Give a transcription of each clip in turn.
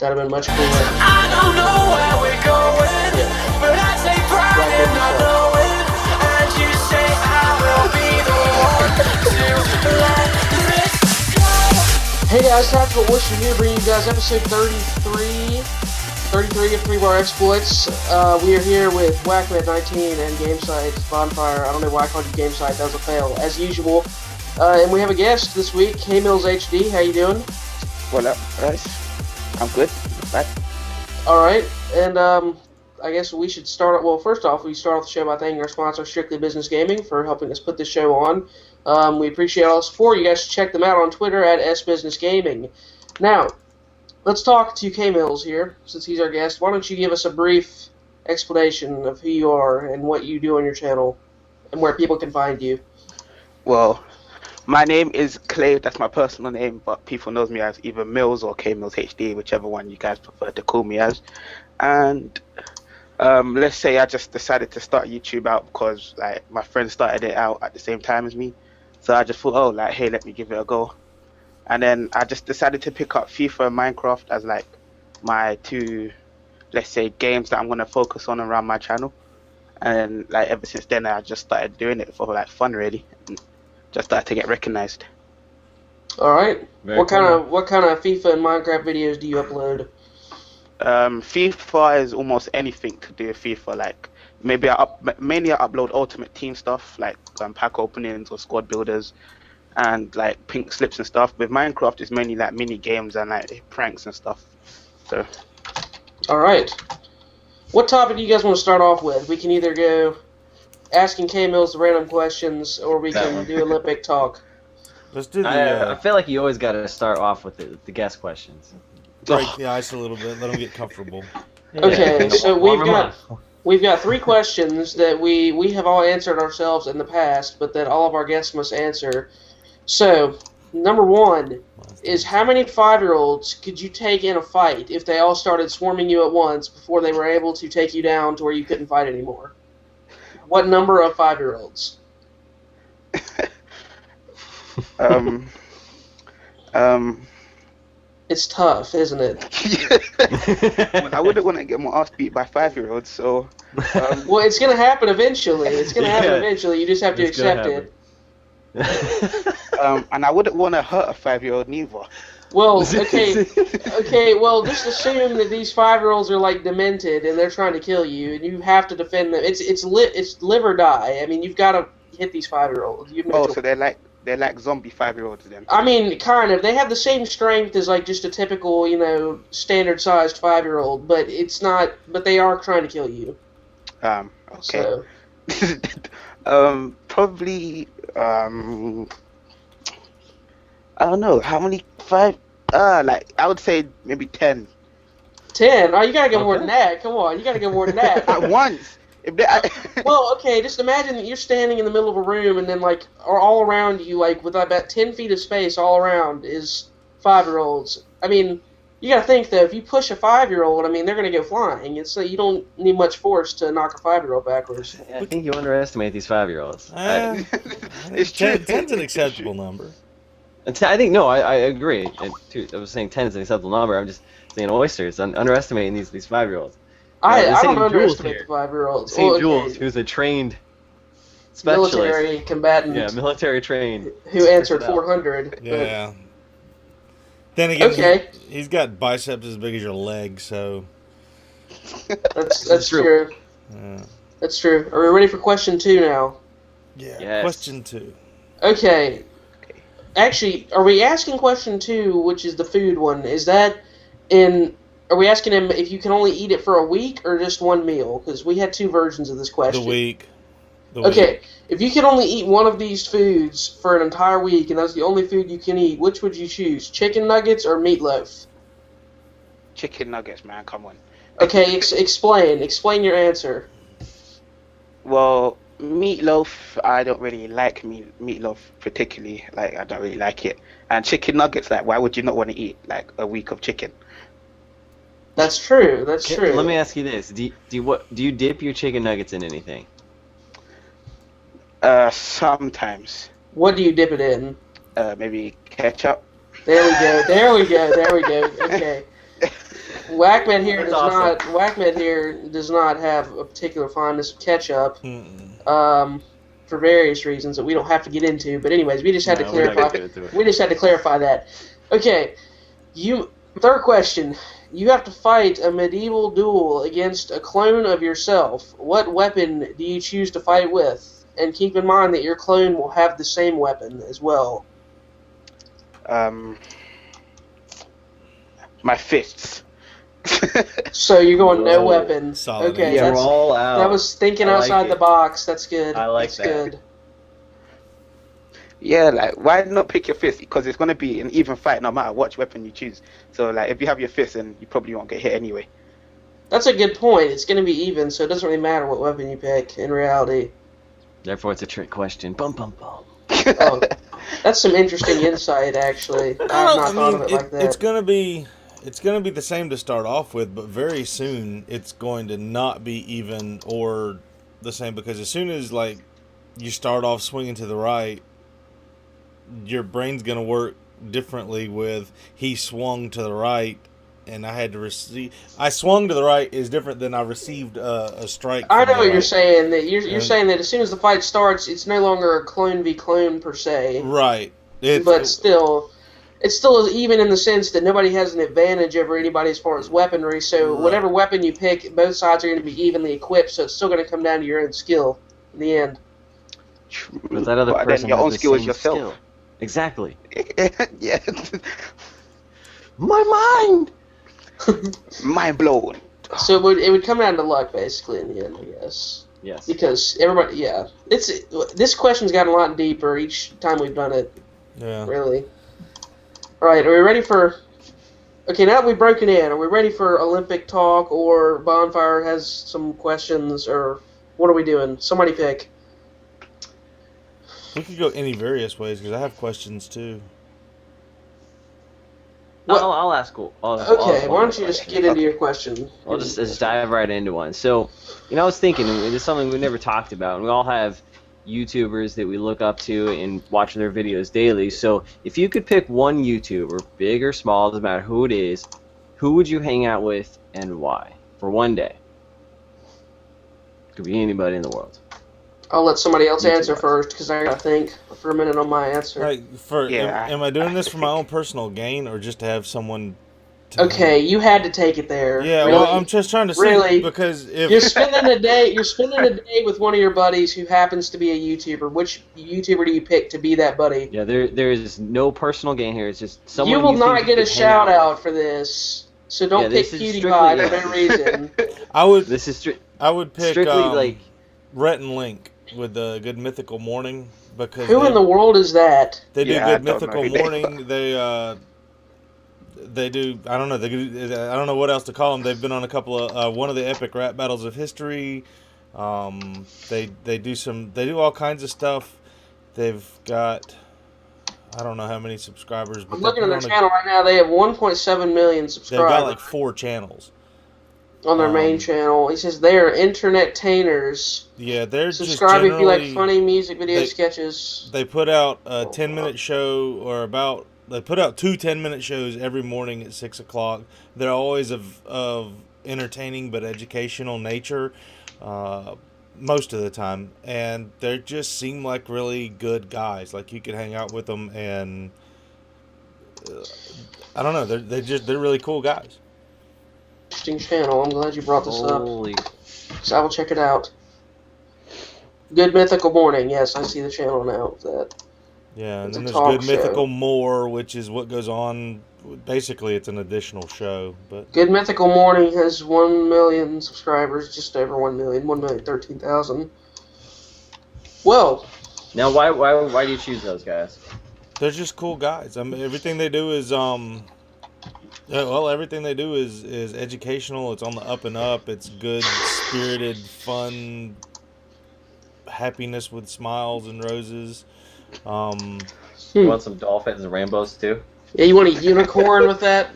That'd have been much cooler. I don't know where we're going, but I take pride in not knowing. And you say I will be the one to let this go. Hey guys, TacticalOyster here, bringing you guys episode 33 of 3-bar exploits. We are here with Wackman19 and Gamesite Bondfire. I don't know why I called you Gamesite, that was a fail, as usual. And we have a guest this week, K-Mills HD. How you doing? What up, guys? I'm good. Bye. Alright, and I guess we should start. Well, first off, we start off the show by thanking our sponsor, Strictly Business Gaming, for helping us put this show on. We appreciate all the support. You guys should check them out on Twitter at sbusinessgaming. Now, let's talk to K-Mills here, since he's our guest. Why don't you give us a brief explanation of who you are and what you do on your channel and where people can find you? Well, my name is Clay. That's my personal name, but people knows me as either Mills or K-Mills HD, whichever one you guys prefer to call me as. And let's say I just decided to start YouTube out because like my friends started it out at the same time as me. So I just thought, oh, like, hey, let me give it a go. And then I just decided to pick up FIFA and Minecraft as like my two, let's say, games that I'm going to focus on around my channel. And like ever since then, I just started doing it for like fun, really. And just started to get recognized. All right. What kind of FIFA and Minecraft videos do you upload? FIFA is almost anything to do with FIFA. Like maybe mainly I upload Ultimate Team stuff, like pack openings or squad builders, and like pink slips and stuff. With Minecraft, it's mainly like mini games and like pranks and stuff. So. All right. What topic do you guys want to start off with? We can either go asking K-Mills the random questions, or we can do Olympic talk. Let's do the. I feel like you always got to start off with the guest questions. Break the ice a little bit. Let them get comfortable. Okay, so we've got 3 questions that we have all answered ourselves in the past, but that all of our guests must answer. So, number 1 is how many 5-year-olds could you take in a fight if they all started swarming you at once before they were able to take you down to where you couldn't fight anymore? What number of 5-year-olds? It's tough, isn't it? I wouldn't want to get my ass beat by 5-year-olds, so. Well, it's gonna happen eventually. It's gonna happen eventually. You just have to accept it. And I wouldn't want to hurt a 5-year-old neither. Well, okay. Well, just assume that these 5-year-olds are like demented and they're trying to kill you, and you have to defend them. It's live or die. I mean, you've got to hit these 5-year-olds. So they're like zombie 5-year-olds then. I mean, kind of. They have the same strength as like just a typical, standard-sized 5-year-old, but it's not. But they are trying to kill you. Okay. So. Probably. I don't know how many 5. Like I would say maybe 10. 10? Oh, you gotta get more than that. Come on, you gotta get more than that. At once. Well, okay, just imagine that you're standing in the middle of a room and then, like, all around you, like, with about 10 feet of space all around is 5-year-olds. I mean, you gotta think, though, if you push a 5-year-old, I mean, they're gonna go flying. It's you don't need much force to knock a 5-year-old backwards. I think you underestimate these 5-year-olds. It's 10's an acceptable number. I think, no, I agree. I was saying 10 is an acceptable number. I'm just saying oysters, underestimating these 5-year-olds. I don't underestimate the 5-year-olds. St. Jules, who's a trained specialist. Military combatant. Yeah, military trained. Who answered 400. Yeah. Then again, he's got biceps as big as your leg, so. That's true. Yeah. That's true. Are we ready for question 2 now? Yeah. Yes. Question 2. Okay. Actually, are we asking question 2, which is the food one? Is that in? Are we asking him if you can only eat it for a week or just one meal? Because we had 2 versions of this question. The week. Okay, if you could only eat one of these foods for an entire week, and that's the only food you can eat, which would you choose? Chicken nuggets or meatloaf? Chicken nuggets, man. Come on. Okay, explain your answer. Well, meatloaf, I don't really like meatloaf particularly. Like, I don't really like it. And chicken nuggets, like, why would you not want to eat like a week of chicken? That's true. That's true. Let me ask you this: Do you dip your chicken nuggets in anything? Sometimes. What do you dip it in? Maybe ketchup. There we go. Okay. Whackman here That's does awesome. Whackman here does not have a particular fondness of ketchup. Mm-mm. For various reasons that we don't have to get into. But anyways, we just had to No, we're not clarify. gonna get into it. We just had to clarify that. Okay, third question. You have to fight a medieval duel against a clone of yourself. What weapon do you choose to fight with? And keep in mind that your clone will have the same weapon as well. My fists. So you're going no Whoa. weapon. Solid Okay, answer. We're all out. that was thinking I like outside the it. box. That's good. I like That's that. good. Yeah, like, why not pick your fist? Because it's going to be an even fight no matter what weapon you choose. So, like, if you have your fist, then you probably won't get hit anyway. That's a good point. It's going to be even, so it doesn't really matter what weapon you pick in reality. Therefore, it's a trick question. Bum bum bum. Oh, that's some interesting insight, actually. I've not thought of it like that. It's gonna be the same to start off with, but very soon it's going to not be even or the same, because as soon as like you start off swinging to the right, your brain's gonna work differently with he swung to the right and I had to receive. I swung to the right is different than I received a strike. I from know the what you're right. saying. That you're And- saying that as soon as the fight starts, it's no longer a clone v clone per se, Right. but still, it's still even in the sense that nobody has an advantage over anybody as far as weaponry. So Right. whatever weapon you pick, both sides are going to be evenly equipped. So it's still going to come down to your own skill in the end. But that other But person then your has own the skill is same yourself. skill. Exactly. Yeah. My mind. Mind blown. So it would come down to luck basically in the end, I guess. Yes. Because everybody, yeah, this question's gotten a lot deeper each time we've done it. Yeah. Really. All right, are we ready for? Okay, now that we've broken in, are we ready for Olympic talk, or Bondfire has some questions, or what are we doing? Somebody pick. We could go any various ways because I have questions too. What- I'll ask. I'll Okay, why don't you just get into your question? I'll just dive right into one. So, I was thinking, and this is something we never talked about, and we all have YouTubers that we look up to and watch their videos daily. So, if you could pick one YouTuber, big or small, doesn't matter who it is, who would you hang out with and why for one day? Could be anybody in the world. I'll let somebody else YouTube answer wise. first because I gotta think for a minute on my answer. Right. Yeah, Am I doing this for my think- own personal gain or just to have someone? To Okay, you had to take it there. Yeah. Really? Well, I'm just trying to see Really? because if You're spending a day. You're spending a day with one of your buddies who happens to be a YouTuber. Which YouTuber do you pick to be that buddy? Yeah, there is no personal gain here. It's just someone You will think not you get a could hang shout with. out for this. So don't Yeah, pick this is PewDiePie strictly- for no reason. I would This is I would pick strictly like Rhett and Link with the Good Mythical Morning because Who in the world is that? they do Yeah, I Good don't know Mythical who they Morning. They do. I don't know. I don't know what else to call them. They've been on a couple of one of the epic rap battles of history. They do some. They do all kinds of stuff. They've got. I don't know how many subscribers, but I'm looking at their they've channel right now. They have 1.7 million got subscribers like 4 channels. on their main channel. He says they are internet-tainers. Yeah, they're Subscribe just if you like generally- funny music video they- sketches. They put out a 10-minute show they put out 2 10-minute shows every morning at 6 o'clock. They're always of entertaining but educational nature most of the time. And they just seem like really good guys. Like you could hang out with them and I don't know. They're really cool guys. Interesting channel. I'm glad you brought this up. holy. So I will check it out. Good Mythical Morning. Yes, I see the channel now. With that. Yeah, and It's then a there's talk Good show. Mythical More, which is what goes on. Basically, it's an additional show, but Good Mythical Morning has 1 million subscribers, just over 1 million, 1,013,000. Well, Now, why do you choose those guys? they're just cool guys. I mean, everything they do is everything they do is educational. It's on the up and up. It's good, spirited, fun, happiness with smiles and roses. You want some dolphins and rainbows too? yeah, you want a unicorn with that?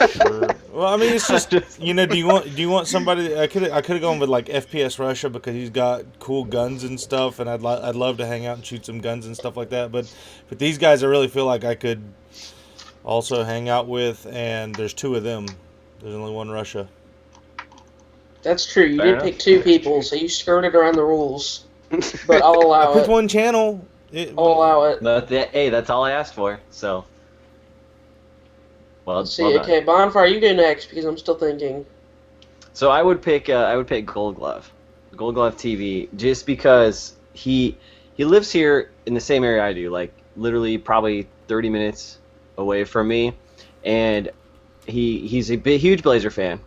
Sure. Well, I mean, it's just do you want somebody? I could have gone with like FPS Russia because he's got cool guns and stuff, and I'd love to hang out and shoot some guns and stuff like that. But these guys, I really feel like I could also hang out with, and there's 2 of them. There's only one Russia. That's true. You Fair did enough. pick two people, so you skirted around the rules. But I'll I allow picked it. one channel. I'll allow it. Hey, that's all I asked for. So, well, Let's see. well done. Okay, Bonfire, you go next because I'm still thinking. So I would pick Gold Glove TV, just because he lives here in the same area I do, like literally probably 30 minutes away from me, and he's a huge Blazer fan.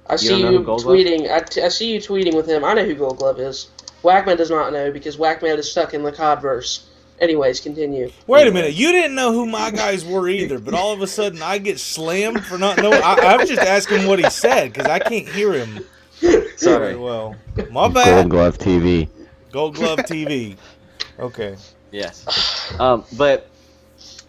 I see don't know you who Gold Glove? tweeting. I see you tweeting with him. I know who Gold Glove is. Whackman does not know because Whackman is stuck in the CODverse. Anyways, continue. Wait a minute. You didn't know who my guys were either, but all of a sudden I get slammed for not knowing. I was just asking what he said because I can't hear him Sorry. very well. My bad. Glove TV. Gold Glove TV. Okay. Yes. But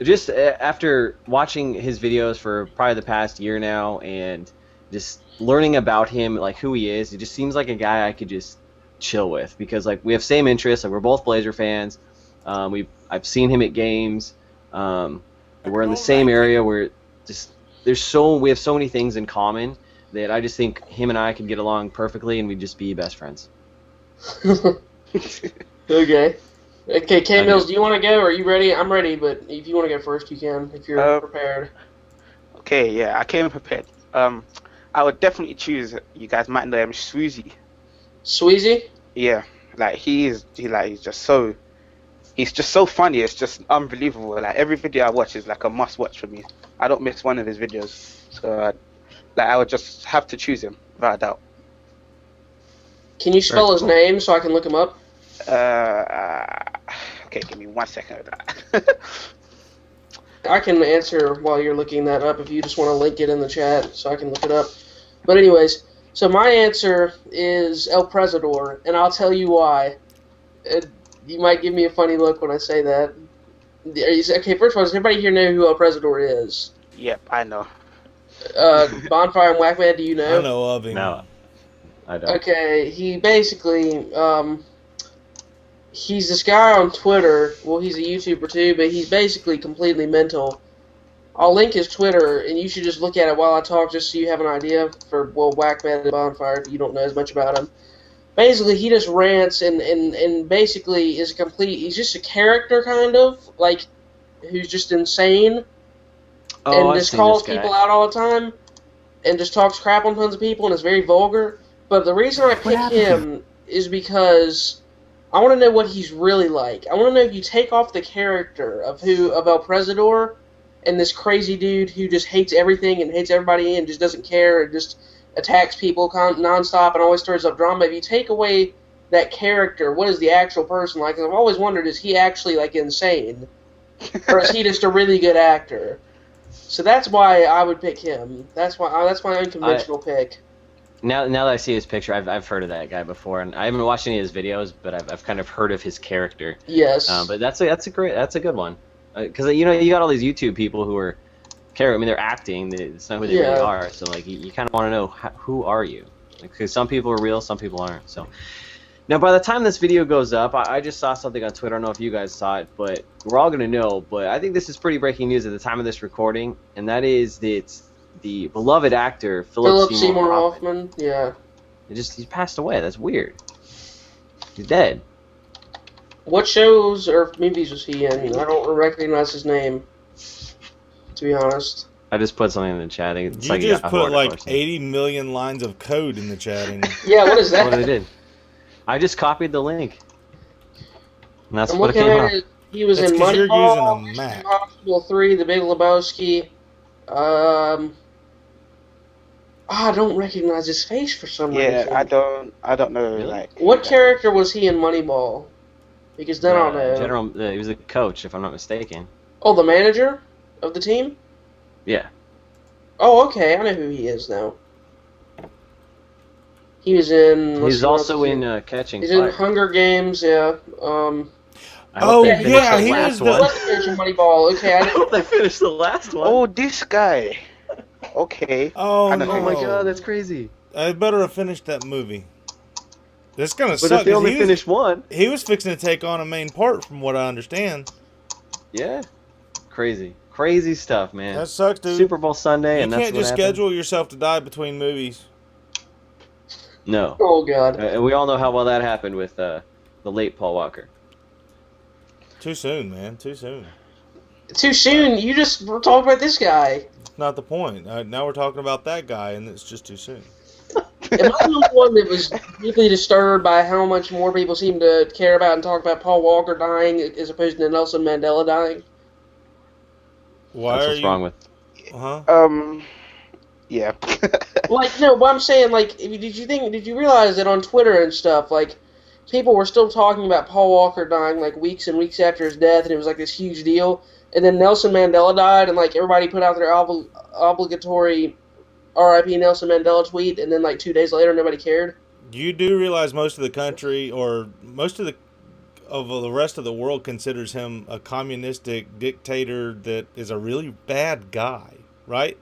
just after watching his videos for probably the past year now, and just learning about him, like who he is, it just seems like a guy I could just chill with, because like we have same interests. Like we're both Blazer fans. I've seen him at games. We're in the same area. We're just we have so many things in common that I just think him and I could get along perfectly, and we'd just be best friends. Okay. Okay, K-Mills, do you want to go? Or are you ready? I'm ready, but if you want to go first, you can, if you're prepared. Okay, yeah, I came prepared. I would definitely choose. You guys might know him, Swoozy. Sweezy? Yeah, like he's just so funny. It's just unbelievable. Like every video I watch is like a must watch for me. I don't miss one of his videos. So like I would just have to choose him without a doubt. Can you spell his name so I can look him up? Okay, give me 1 second. I can answer while you're looking that up if you just want to link it in the chat so I can look it up. But anyways, so my answer is El Presador, and I'll tell you why. You might give me a funny look when I say that. Okay, first of all, does everybody here know who El Presador is? Yep, I know. Bonfire and Whackman, do you know? I know of him. No, I don't. Okay, he basically, he's this guy on Twitter. Well, he's a YouTuber too, but he's basically completely mental. I'll link his Twitter, and you should just look at it while I talk, just so you have an idea for, well, Whackman and Bonfire, if you don't know as much about him. Basically, he just rants and basically is he's just a character, kind of, like, who's just insane, and I've just seen calls this guy. people out all the time, and just talks crap on tons of people, and is very vulgar. But the reason I picked him is because I want to know what he's really like. I want to know if you take off the character of El Presador and this crazy dude who just hates everything and hates everybody and just doesn't care and just attacks people nonstop and always stirs up drama. If you take away that character, what is the actual person like? 'Cause I've always wondered, is he actually like insane, or is he just a really good actor? So that's why I would pick him. That's my unconventional pick. Now that I see his picture, I've heard of that guy before, and I haven't watched any of his videos, but I've kind of heard of his character. Yes. But that's a good one, because you got all these YouTube people who are they're acting. It's not who they really are. So like you kind of want to know who are you, because some people are real, some people aren't. So now by the time this video goes up, I just saw something on Twitter. I don't know if you guys saw it, but we're all gonna know. But I think this is pretty breaking news at the time of this recording, and that is that the beloved actor Philip Seymour Hoffman. Yeah. He passed away. That's weird. He's dead. What shows or movies was he in? I don't recognize his name, to be honest. I just put something in the chat. It's You like just put like person. 80 million lines of code in the chatting. Yeah, what is that? What I did. I just copied the link. And that's I'm what it looking came at up. it. He was That's in 'cause you're Moneyball, using a Mac. Mission Impossible 3, The Big Lebowski. I don't recognize his face for some reason. Yeah, I don't know. Really? Like What character was he in Moneyball? Because then I'll know. He was a coach, if I'm not mistaken. Oh, the manager of the team? Yeah. Oh, okay. I know who he is now. He was in... He's also in Catching He's Fire. in Hunger Games, yeah. I hope they finished yeah, the he last was the- one. What's the coach in Moneyball? Okay, I hope they finished the last one. Oh, this guy. Okay. Oh, I know no. Oh my god, that's crazy. I better have finished that movie. This gonna But suck. if they 'cause only finished one. he was fixing to take on a main part, from what I understand. Yeah. Crazy. Crazy stuff, man. That sucks, dude. Super Bowl Sunday, You and that's can't what just happened? schedule yourself to die between movies. No. Oh God. And we all know how well that happened with the late Paul Walker. Too soon, man. Too soon. Too soon. You just were talking about this guy. Not the point. Now we're talking about that guy, and it's just too soon. Am I the only one that was deeply disturbed by how much more people seem to care about and talk about Paul Walker dying as opposed to Nelson Mandela dying? Why That's are what's you? wrong with. Yeah. Like, no, but I'm saying, like, did you realize that on Twitter and stuff, like, people were still talking about Paul Walker dying, like, weeks and weeks after his death, and it was, like, this huge deal, and then Nelson Mandela died, and, like, everybody put out their obligatory R.I.P. Nelson Mandela tweet, and then, like, 2 days later, nobody cared? You do realize most of the country, or most of the rest of the world, considers him a communistic dictator that is a really bad guy, right?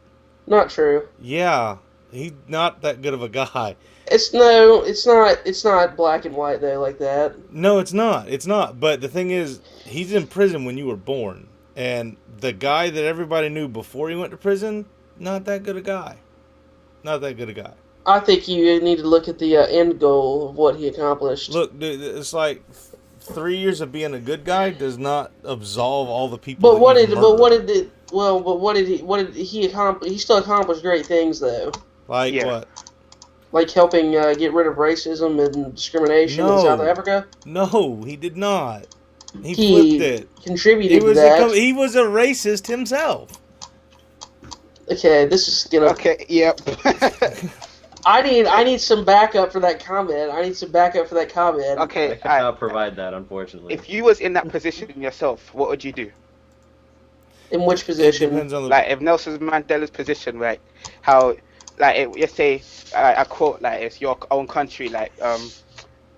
Not true. Yeah, he's not that good of a guy. It's not black and white, though, like that. No, it's not. It's not. But the thing is, he's in prison when you were born. And the guy that everybody knew before he went to prison, not that good a guy. Not that good a guy. I think you need to look at the end goal of what he accomplished. Look, dude, it's like 3 years of being a good guy does not absolve all the people. But what that did he accomplish? He still accomplished great things, though. Like Yeah. what? Like helping get rid of racism and discrimination in South Africa. No, he did not. He He flipped it. contributed to that. He was a racist himself. Okay, this is gonna. Okay. Yep. I need some backup for that comment. Okay. I cannot provide that, unfortunately. If you was in that position yourself, what would you do? In which It position? depends on the. Like if Nelson Mandela's position, right? How, like, let's say, I quote, like, it's your own country, like, I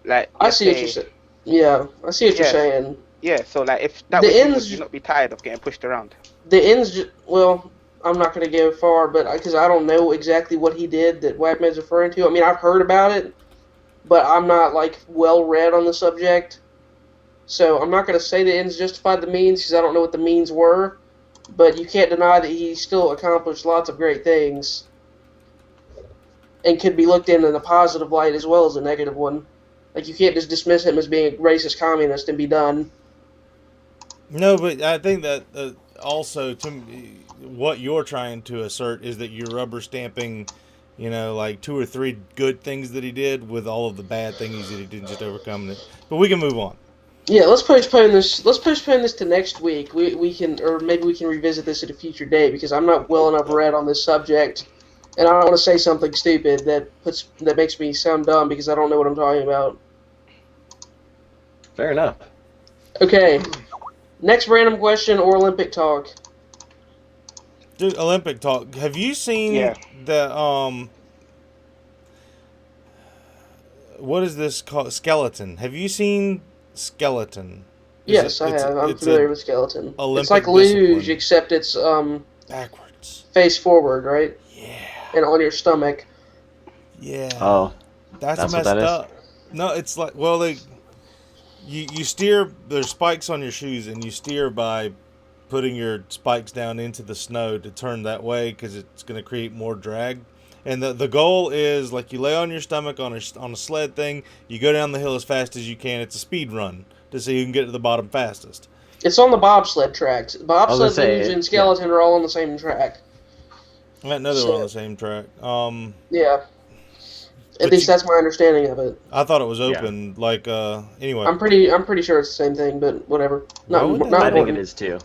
let's see what say- you're saying. Yeah, I see what you're Yeah. saying. Yeah. So, like, if that The was you, ends- would you not be tired of getting pushed around? The ends. Well, I'm not going to go far, but because I don't know exactly what he did that Wagman's referring to. I mean, I've heard about it, but I'm not like well read on the subject, so I'm not going to say the ends justified the means because I don't know what the means were. But you can't deny that he still accomplished lots of great things, and could be looked in a positive light as well as a negative one. Like, you can't just dismiss him as being a racist communist and be done. No, but I think that also, to me, what you're trying to assert is that you're rubber stamping, like 2 or 3 good things that he did with all of the bad things that he didn't just overcome it. But we can move on. Yeah, let's postpone this. Let's postpone this to next week. We can, or maybe we can revisit this at a future date because I'm not well enough read on this subject, and I don't want to say something stupid that makes me sound dumb because I don't know what I'm talking about. Fair enough. Okay, next random question or Olympic talk. Dude, Olympic talk. Have you seen Yeah. the what is this called? Skeleton. Have you seen Skeleton? Yes, I have. I'm familiar with skeleton. Olympic It's like luge, discipline. except it's Backwards. face forward, right? Yeah. And on your stomach. Yeah. Oh, That's That's what messed that is? up. No, it's like, you steer, there's spikes on your shoes, and you steer by putting your spikes down into the snow to turn that way because it's going to create more drag. And the goal is, like, you lay on your stomach on a sled thing, you go down the hill as fast as you can. It's a speed run to see who can get to the bottom fastest. It's on the bobsled tracks. Bobsled, gonna say, luge, and skeleton are all on the same track. I didn't know they were on the same track. Yeah. At But least that's my understanding of it. I thought it was open. Like, anyway. I'm pretty sure it's the same thing, but whatever. Why would they? Not I think it important. is too.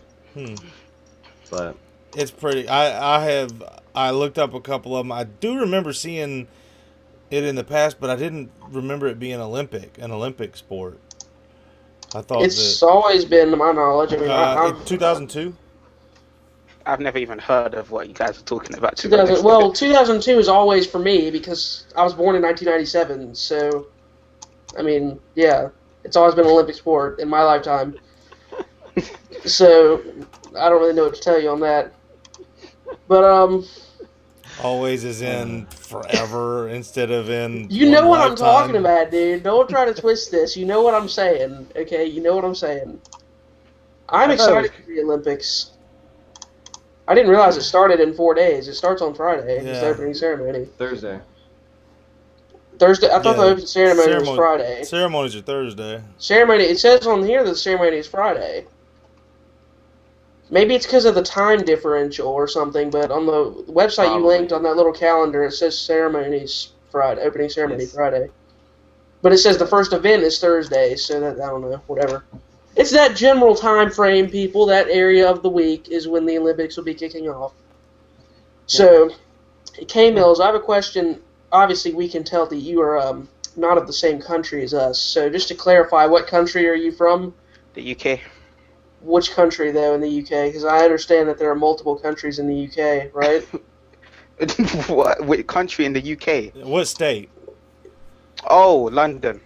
But It's pretty. I looked up a couple of them. I do remember seeing it in the past, but I didn't remember it being an Olympic sport. I thought It's always been, to my knowledge. I mean, that 2002. I've never even heard of what you guys are talking about. To be honest. 2002 is always for me because I was born in 1997. So, I mean, yeah, it's always been an Olympic sport in my lifetime. So, I don't really know what to tell you on that. But Always is in forever instead of in. you know one what I'm lifetime. talking about, dude. Don't try to twist this. You know what I'm saying, okay? You know what I'm saying. I'm I thought it excited for the Olympics. I didn't realize it started in 4 days. It starts on Friday. It's Yeah. the opening ceremony. Thursday. Thursday. I thought Yeah, the opening ceremony was Friday. Ceremonies are Thursday. Ceremony. It says on here that the ceremony is Friday. Maybe it's because of the time differential or something, but on the website you Probably. linked on that little calendar, it says ceremonies Friday, opening ceremony Yes. Friday. But it says the first event is Thursday, so that, I don't know, whatever. It's that general time frame, people. That area of the week is when the Olympics will be kicking off. So, K-Mills, I have a question. Obviously, we can tell that you are not of the same country as us. So, just to clarify, what country are you from? The UK. Which country, though, in the UK? Because I understand that there are multiple countries in the UK, right? What? Which country in the UK? What state? Oh, London.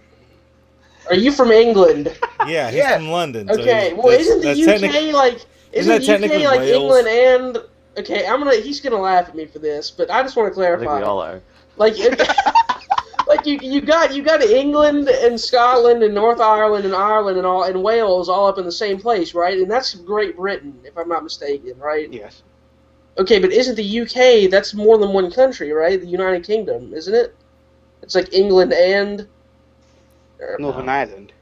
Are you from England? Yeah, he's Yeah. from London. so Okay, he's- well, isn't the that's UK like... Isn't that the technically UK like Wales? England and... Okay, he's gonna laugh at me for this, but I just want to I think clarify. we all are. Like, like you got England and Scotland and North Ireland and Ireland and Wales all up in the same place, right? And that's Great Britain, if I'm not mistaken, right? Yes. Okay, but isn't the UK, that's more than one country, right? The United Kingdom, isn't it? It's like England and... Northern Ireland.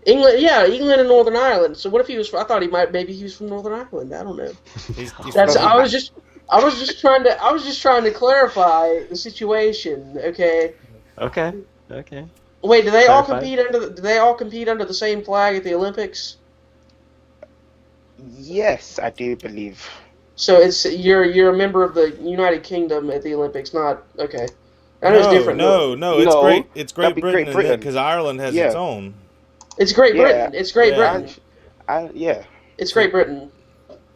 England and Northern Ireland. So what if he was? I thought maybe he was from Northern Ireland. I don't know. he's That's. from- I was just trying to clarify the situation. Okay. Okay. Wait, do they all Clarify. compete under the same flag at the Olympics? Yes, I do believe. So you're a member of the United Kingdom at the Olympics, not okay. I know it's different. No, it's No, great. It's that'd Great be Britain, Great Britain. because Ireland has Yeah. its own. It's Great Yeah. Britain. It's Great Yeah. Britain. Yeah. It's Great Britain,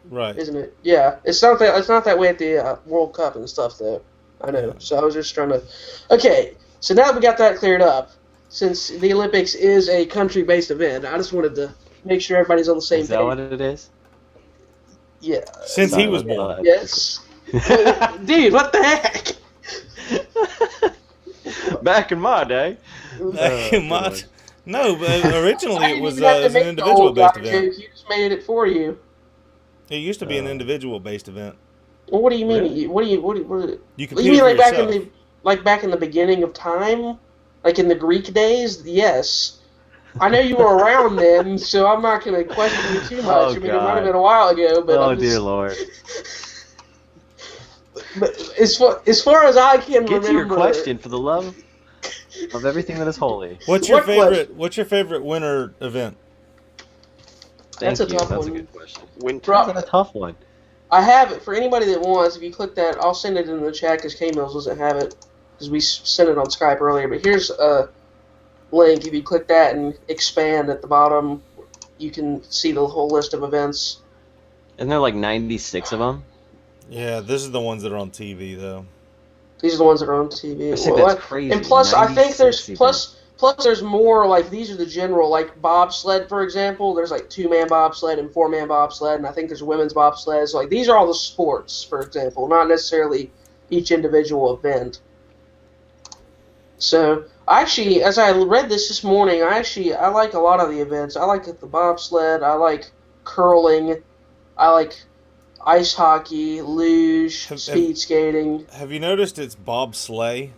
Right. isn't it? Yeah. It's not that way at the World Cup and stuff, though. I know. So I was just trying to. Okay. So now that we got that cleared up, since the Olympics is a country-based event, I just wanted to make sure everybody's on the same Is that page. what it is? Yeah. Since Sorry he was about born. that. Yes. Dude, what the heck? Back in my day. No, but originally I it didn't was even have to an make the individual-based old guy event. joke. You just made it for you. It used to be an individual-based event. Well, what do you mean? Really? What do you You You competed mean for like yourself. back in the beginning of time, like in the Greek days? Yes, I know you were around then, so I'm not going to question you too much. Oh, I mean, it God. might have been a while ago, but Oh I'm dear just, Lord. but as far as I can Get remember, to your question, for the love of everything that is holy. What's your What What's your favorite winter event? Thank That's a you. tough That's one. a good question. Winter. Bro, That's a tough one. I have it for anybody that wants. If you click that, I'll send it in the chat because K-Mills doesn't have it because we sent it on Skype earlier. But here's a link. If you click that and expand at the bottom, you can see the whole list of events. Isn't there like 96 of them? Yeah, this is the ones that are on TV though. These are the ones that are on TV. I think Well, that's crazy. And plus, I think 96 even. plus there's more, like, these are the general, like, bobsled, for example. There's, like, 2-man bobsled and 4-man bobsled, and I think there's women's bobsled. So, like, these are all the sports, for example, not necessarily each individual event. So, actually, as I read this morning, I like a lot of the events. I like the bobsled, I like curling, I like ice hockey, luge, speed skating. Have you noticed it's bobsleigh?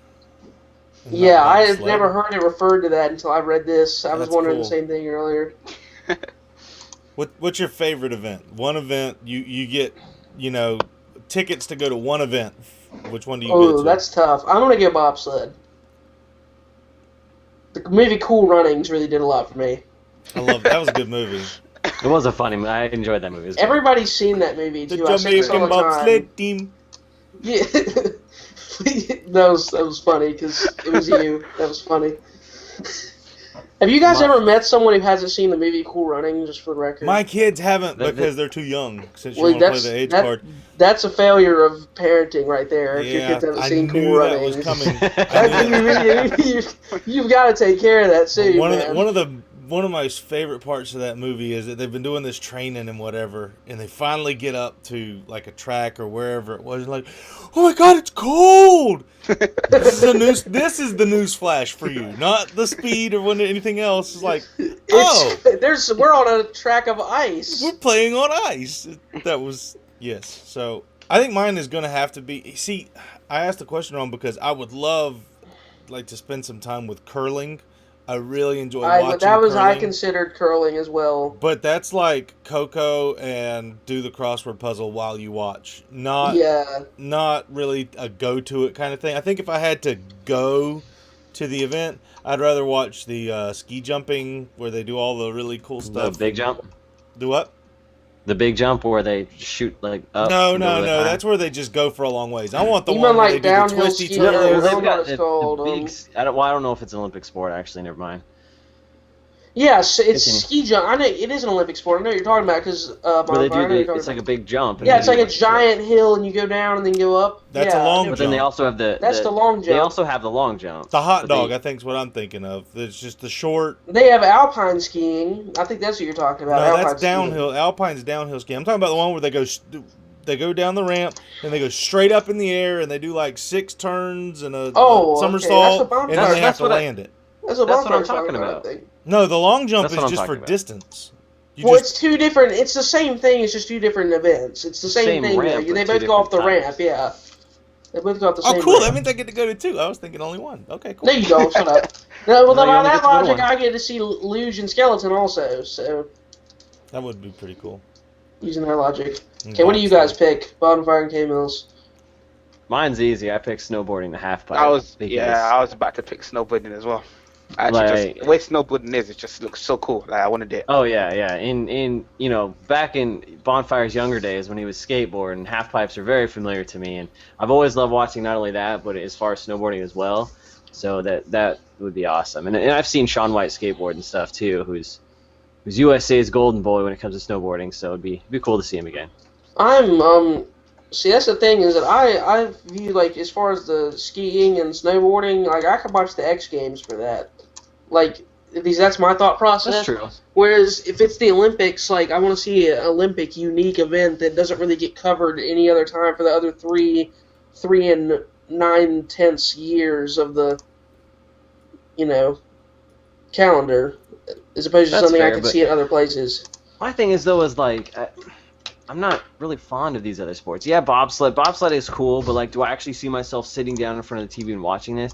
and not Yeah, I had bobsled? never heard it referred to that until I read this. I was That's wondering cool. the same thing earlier. What's your favorite event? One event you get, tickets to go to one event. Which one do you go Oh, to? that's tough. I'm gonna go bobsled. The movie Cool Runnings really did a lot for me. I love that. Was a good movie. It was a funny movie. I enjoyed that movie. It was good. Everybody's seen that movie The too. I say this all Jamaican the time. bobsled team. Yeah, that was funny because it was you. That was funny. Have you guys ever met someone who hasn't seen the movie Cool Runnings? Just for the record, My kids haven't That- because they're too young. Since you Well, want to play the age card. that's a failure of parenting right there. If your Yeah, kids haven't I seen knew Cool that Runnings, was coming. I knew it. you've got to take care of that soon, man. One of my favorite parts of that movie is that they've been doing this training and whatever, and they finally get up to like a track or wherever it was, and like, oh my god, it's cold. This is the news flash for you, not the speed or anything else. It's like, oh, We're on a track of ice. we're playing on ice. That was Yes. So I think mine is going to have to be. See, I asked the question wrong because I would love like to spend some time with curling. I really enjoy watching That was curling. I considered curling as well. But that's like Coco and do the crossword puzzle while you watch. Not really a go to it kind of thing. I think if I had to go to the event, I'd rather watch the ski jumping where they do all the really cool stuff. The big jump. Do what? The big jump where they shoot like up. No. That's where they just go for a long ways. I want the You one mean where like they do the downhill twisty skiing? No, turns. they've don't know got what it's called, I don't know if it's an Olympic sport. Actually, never mind. Yes, it's Continue. ski jump. I know it is an Olympic sport. I know what you're talking about because Where they do it's like a big jump. Yeah, it's like a giant giant hill, and you go down and then go up. That's a long But then they jump. also have That's the long jump. They also have the long jump. The hot But dog, they- I think, is what I'm thinking of. It's just the short. They have alpine skiing. I think that's what you're talking about. No, alpine that's downhill. Alpine's downhill skiing. I'm talking about the one where they go down the ramp and they go straight up in the air and they do like 6 turns and a somersault That's what and then they have to what I- land it. That's what That's what I'm Bonfire's talking about. I think. No, the long jump That's is what I'm just for talking about. distance. It's two different. It's the same thing. It's just two different events. It's the same Same thing. ramp, They but both two go off the different ramp. times. Yeah, they both go off the same. Oh, cool! ramp. That means I get to go to 2. I was thinking only 1. Okay, cool. No, you don't. Shut up. No, well, No, you by only that get to go to logic, one. I get to see Luge and Skeleton also. So, That would be pretty cool. using their logic. Okay, what do you guys pick? Bonfire and K-Mills. Mine's easy. I picked snowboarding the half pipe. I was because- about to pick snowboarding as well. Actually, just the way snowboarding is, it just looks so cool. Like I wanted it. Oh yeah. In back in Bonfire's younger days when he was skateboarding, half pipes are very familiar to me, and I've always loved watching not only that, but as far as snowboarding as well. So that would be awesome. And I've seen Sean White skateboard and stuff too, who's USA's golden boy when it comes to snowboarding. So it'd be cool to see him again. See, that's the thing is that I view, like, as far as the skiing and snowboarding, like, I could watch the X Games for that. Like, that's my thought process. That's true. Whereas if it's the Olympics, like, I want to see an Olympic unique event that doesn't really get covered any other time for the other 3 and 9/10 years of the, calendar, as opposed to That's something I fair, could but- see in other places. My thing is though like I'm not really fond of these other sports. Yeah, bobsled. Bobsled is cool, but like, do I actually see myself sitting down in front of the TV and watching this?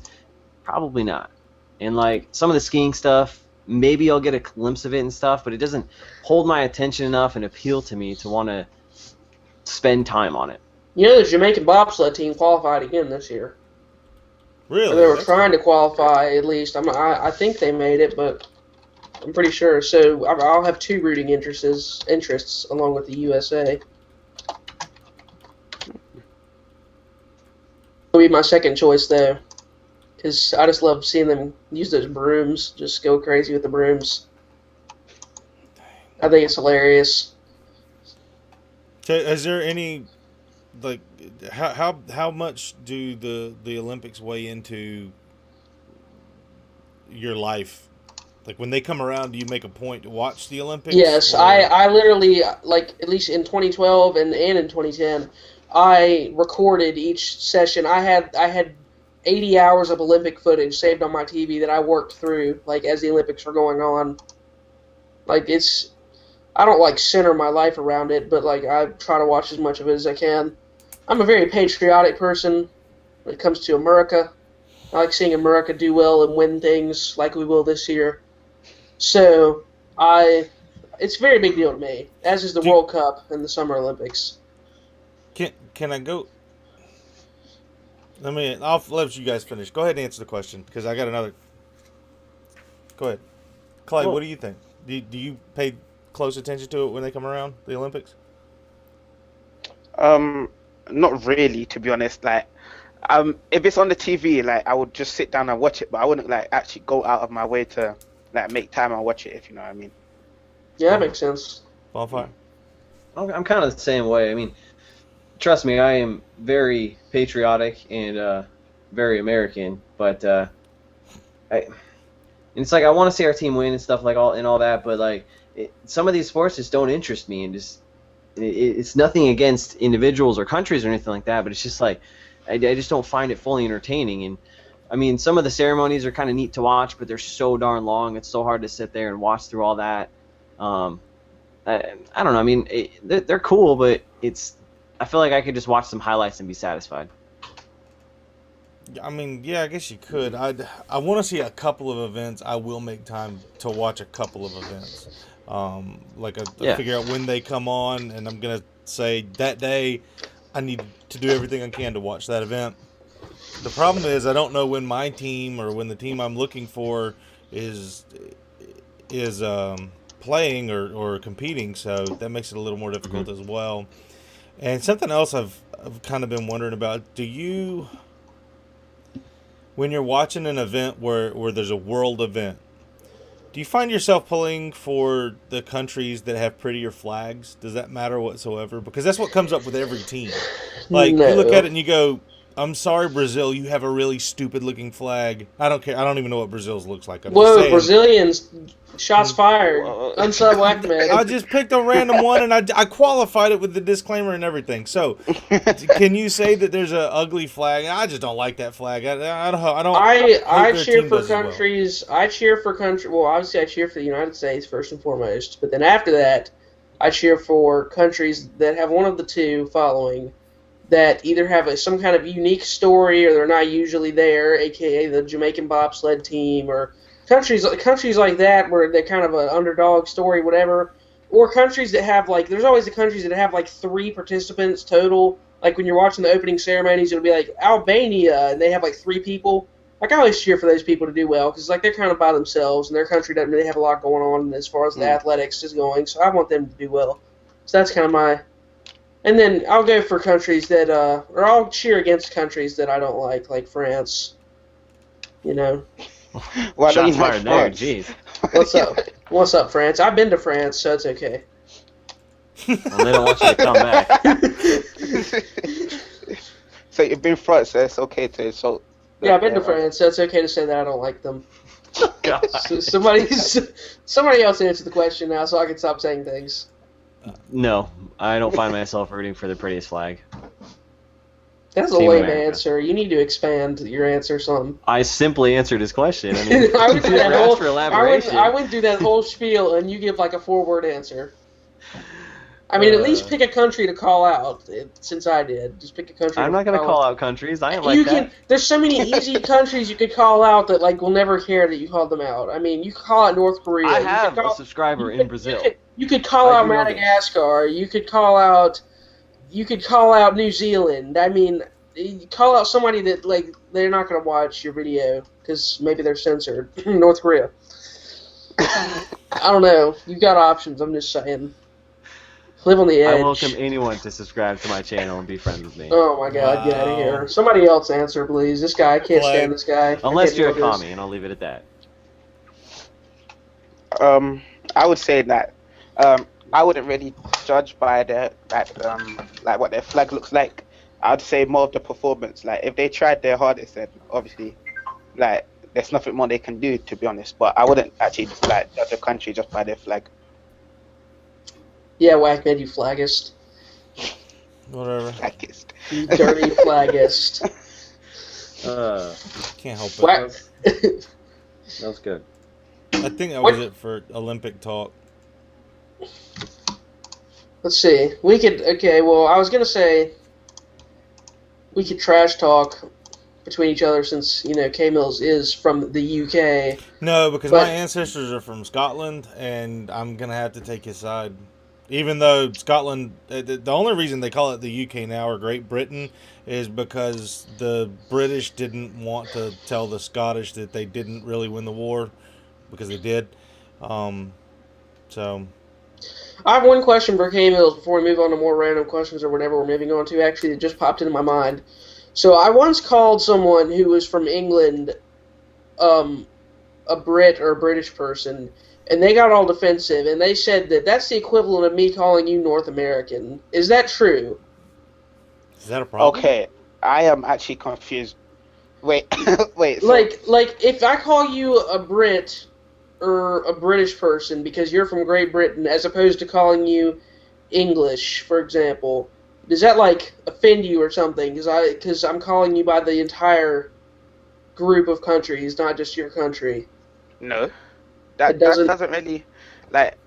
Probably not. And like some of the skiing stuff, maybe I'll get a glimpse of it and stuff, but it doesn't hold my attention enough and appeal to me to want to spend time on it. The Jamaican bobsled team qualified again this year. Really? Or they were That's trying to qualify at least. I think they made it, but I'm pretty sure. So I'll have 2 rooting interests along with the USA. It'll be my second choice though, because I just love seeing them use those brooms. Just go crazy with the brooms. I think it's hilarious. Okay, is there any, like, how much do the Olympics weigh into your life? Like, when they come around, do you make a point to watch the Olympics? Yes, or- I literally, like, at least in 2012 and in 2010, I recorded each session. I had 80 hours of Olympic footage saved on my TV that I worked through, like, as the Olympics were going on. Like, I don't, like, center my life around it, but, like, I try to watch as much of it as I can. I'm a very patriotic person when it comes to America. I like seeing America do well and win things like we will this year. So, it's a very big deal to me, as is the World Cup and the Summer Olympics. Can I go? I'll let you guys finish. Go ahead and answer the question, because I got another. Go ahead. Clay, what do you think? Do you pay close attention to it when they come around, the Olympics? Not really, to be honest. Like, if it's on the TV, like, I would just sit down and watch it, but I wouldn't, like, actually go out of my way to, like, make time and watch it, if you know what I mean. Yeah, that makes sense. Bonfire? I'm kind of the same way. I mean, trust me, I am very patriotic and very American, but it's like I want to see our team win and stuff like all that, but like some of these sports just don't interest me, and just it's nothing against individuals or countries or anything like that, but it's just like I just don't find it fully entertaining. And I mean, some of the ceremonies are kind of neat to watch, but they're so darn long. It's so hard to sit there and watch through all that. I don't know. I mean, they're cool, but it's I feel like I could just watch some highlights and be satisfied. I mean, yeah, I guess you could. I want to see a couple of events. I will make time to watch a couple of events. I figure out when they come on, and I'm gonna say that day I need to do everything I can to watch that event. The problem is I don't know when my team or when the team I'm looking for is playing or competing, so that makes it a little more difficult as well. And something else I've kind of been wondering about: when you're watching an event where there's a world event, do you find yourself pulling for the countries that have prettier flags? Does that matter whatsoever? Because that's what comes up with every team. Like, No. you look at it and you go, I'm sorry, Brazil, you have a really stupid-looking flag. I don't care. I don't even know what Brazil's looks like. I'm just Whoa, saying. Brazilians, shots fired. Unsub Whackman. I just picked a random one, and I qualified it with the disclaimer and everything. So, can you say that there's an ugly flag? I just don't like that flag. I cheer for countries. I cheer for country. Well, obviously, I cheer for the United States first and foremost. But then after that, I cheer for countries that have one of the two following, that either have some kind of unique story or they're not usually there, aka the Jamaican bobsled team, or countries like that where they're kind of an underdog story, whatever. Or countries that have, like, there's always the countries that have like 3 participants total. Like when you're watching the opening ceremonies, it'll be like Albania, and they have like 3 people. Like, I always cheer for those people to do well, because like they're kind of by themselves, and their country doesn't really have a lot going on as far as the athletics is going. So I want them to do well. So that's kind of my. And then I'll go for countries that, or I'll cheer against countries that I don't like France. You know. Why don't Shots you like fired there, France? jeez. What's up? What's up, France? I've been to France, so it's okay. Well, they don't want you to come back. So you've been France, so it's okay to insult. Yeah, I've been to France, so it's okay to say that I don't like them. God. So somebody else answer the question now, so I can stop saying things. No, I don't find myself rooting for the prettiest flag. That's a Team lame America. answer. You need to expand your answer some. I simply answered his question. I mean, I went if through you that ever whole. asked for elaboration. I went through that whole spiel, and you give like a 4-word answer. I mean, at least pick a country to call out. Since I did, just pick a country. I'm not going to call out countries. I ain't like You that. can. There's so many easy countries you could call out that like will never care that you called them out. I mean, you could call out North Korea. I You have could call- a subscriber you could- in Brazil. You could call I out do know this. Madagascar. You could call out. You could call out New Zealand. I mean, you call out somebody that like they're not going to watch your video because maybe they're censored. North Korea. I don't know. You've got options. I'm just saying. Live on the edge. I welcome anyone to subscribe to my channel and be friends with me. Oh my God! Get out of Wow. here. Somebody else answer, please. This guy. I can't Like- stand this guy. Unless I can't you're a deal with this. commie, and I'll leave it at that. I would say that I wouldn't really judge by their like what their flag looks like. I'd say more of the performance. Like if they tried their hardest, then obviously, like there's nothing more they can do, to be honest. But I wouldn't actually like judge a country just by their flag. Yeah, Whackman, you flaggist. Whatever. Blackest. You dirty flaggist. Can't help it. Whack. That was good. I think that What- was it for Olympic talk. Let's see. We could. Okay. Well, I was gonna say we could trash talk between each other since K-Mills is from the UK. No, because But- my ancestors are from Scotland, and I'm gonna have to take his side. Even though Scotland, the only reason they call it the UK now or Great Britain is because the British didn't want to tell the Scottish that they didn't really win the war, because they did. So I have one question for K-Mills before we move on to more random questions or whatever we're moving on to. Actually, that just popped into my mind. So I once called someone who was from England a Brit or a British person, and they got all defensive, and they said that that's the equivalent of me calling you North American. Is that true? is that a problem? Okay, I am actually confused. Wait, wait. So, Like if I call you a Brit or a British person because you're from Great Britain, as opposed to calling you English, for example, does that like offend you or something? Because I'm calling you by the entire group of countries, not just your country. no, that It doesn't- doesn't really like.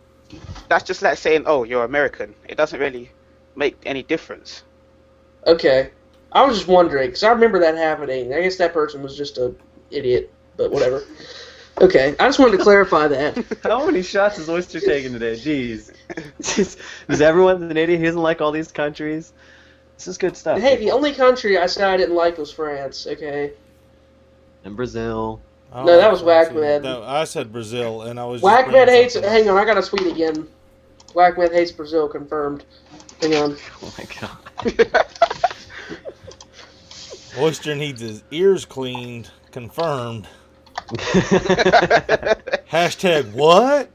That's just like saying, "Oh, you're American." It doesn't really make any difference. Okay. I was just wondering, because I remember that happening. I guess that person was just a idiot, but whatever. Okay, I just wanted to clarify that. How many shots has Oyster taken today? Jeez. Is everyone an idiot? He doesn't like all these countries? This is good stuff. Hey, the only country I said I didn't like was France, okay? And Brazil. Oh, No, that was fancy. Whackmed. No, I said Brazil, and I was. Whackmed hates... Hang on, I got a tweet again. Whackmed hates Brazil, confirmed. Hang on. Oh my god. Oyster needs his ears cleaned, confirmed. Hashtag what?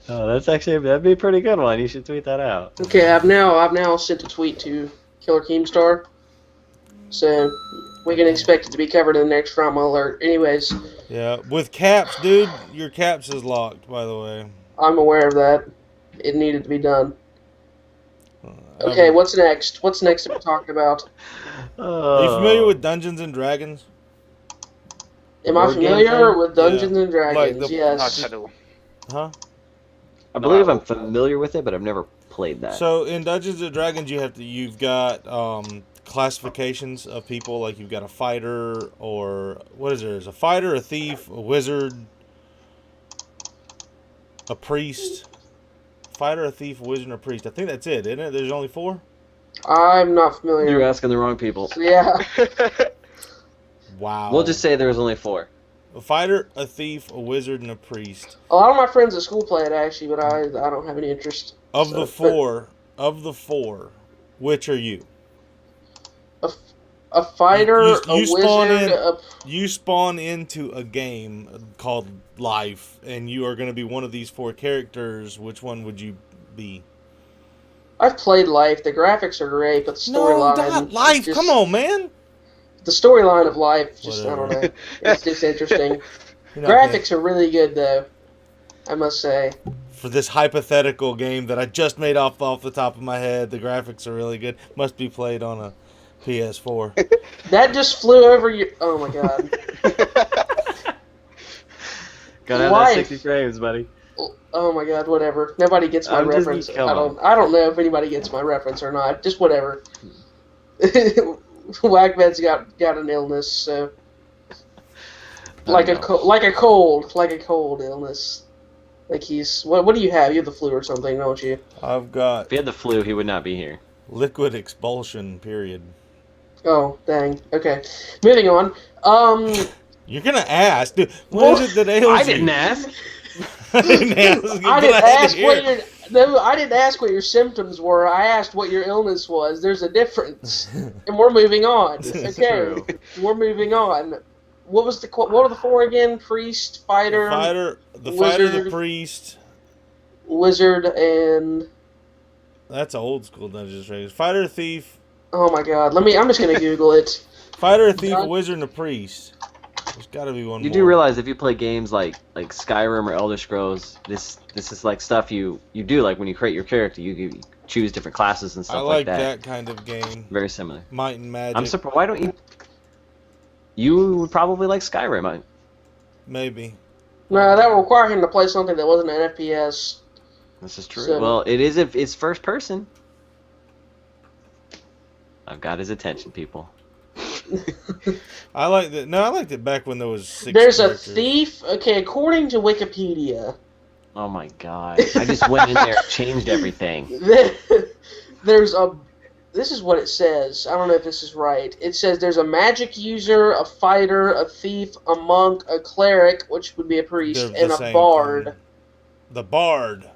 Oh, that'd be a pretty good one. You should tweet that out. Okay, I've now sent a tweet to Killer Keemstar, so we can expect it to be covered in the next trauma alert. Anyways, Yeah, with caps, dude. Your caps is locked, by the way. I'm aware of that. It needed to be done. Okay, what's next? What's next to be talked about? Are you familiar with Dungeons and Dragons? Am I Board game familiar thing? with Dungeons and Dragons? Like the- Yes. Huh? I believe I'm familiar with it, but I've never played that. So in Dungeons and Dragons, you've got classifications of people. Like you've got a fighter, or what is there? There's a fighter, a thief, a wizard, a priest. Fighter, a thief, a wizard, and a priest. I think that's it, isn't it? There's only 4? I'm not familiar. You're asking the wrong people. Yeah. Wow. We'll just say there was only 4. A fighter, a thief, a wizard, and a priest. A lot of my friends at school play it actually, but I don't have any interest. Of So, the four, which are you? A fighter, You a spawn wizard, in- You spawn into a game called Life, and you are going to be one of these 4 characters. Which one would you be? I've played Life. The graphics are great, but the No, storyline... not Life. just- Come on, man. The storyline of Life, just, I don't Whatever. know. It's just interesting. You're not Graphics are really good, though. I must say. good. For this hypothetical game that I just made off the top of my head, the graphics are really good. Must be played on a PS4. That just flew over your... Oh, my God. Gotta have Life. that 60 frames, buddy. Oh, my God, whatever. Nobody gets my I'm just- reference. come I don't know if anybody gets my reference or not. Just whatever. Whackman's got an illness, so... Like a cold illness. Like he's... What do you have? You have the flu or something, don't you? I've got If he had the flu, he would not be here. liquid expulsion, period. Oh, dang. Okay. Moving on. You're going to ask, dude, what is it that ails you? I didn't ask. I didn't ask. I didn't ask what your... No, I didn't ask what your symptoms were. I asked what your illness was. There's a difference. And we're moving on. Okay. true. We're moving on. What were the 4 again? Priest, fighter, The fighter, the wizard. priest. Wizard, and... That's old school Dungeons and Dragons. Fighter, thief. Oh my god. I'm just gonna Google it. Fighter, a thief, a God. wizard, and a priest. There's got to be one You more. do realize if you play games like Skyrim or Elder Scrolls, this is like stuff you do. Like when you create your character, you choose different classes and stuff I like that kind of game. Very similar. Might and Magic. I'm surprised. Why don't you? You would probably like Skyrim. Maybe. No, that would require him to play something that wasn't an FPS. This is true. So- Well, it is if it's first person. I've got his attention, people. I liked it. No, I liked it back when there was 6 There's a characters. thief. Okay, according to Wikipedia, Oh my god! I just went in there and changed everything. there's a... This is what it says. I don't know if this is right. It says there's a magic user, a fighter, a thief, a monk, a cleric, which would be a priest, They're the and a same bard. thing. The bard.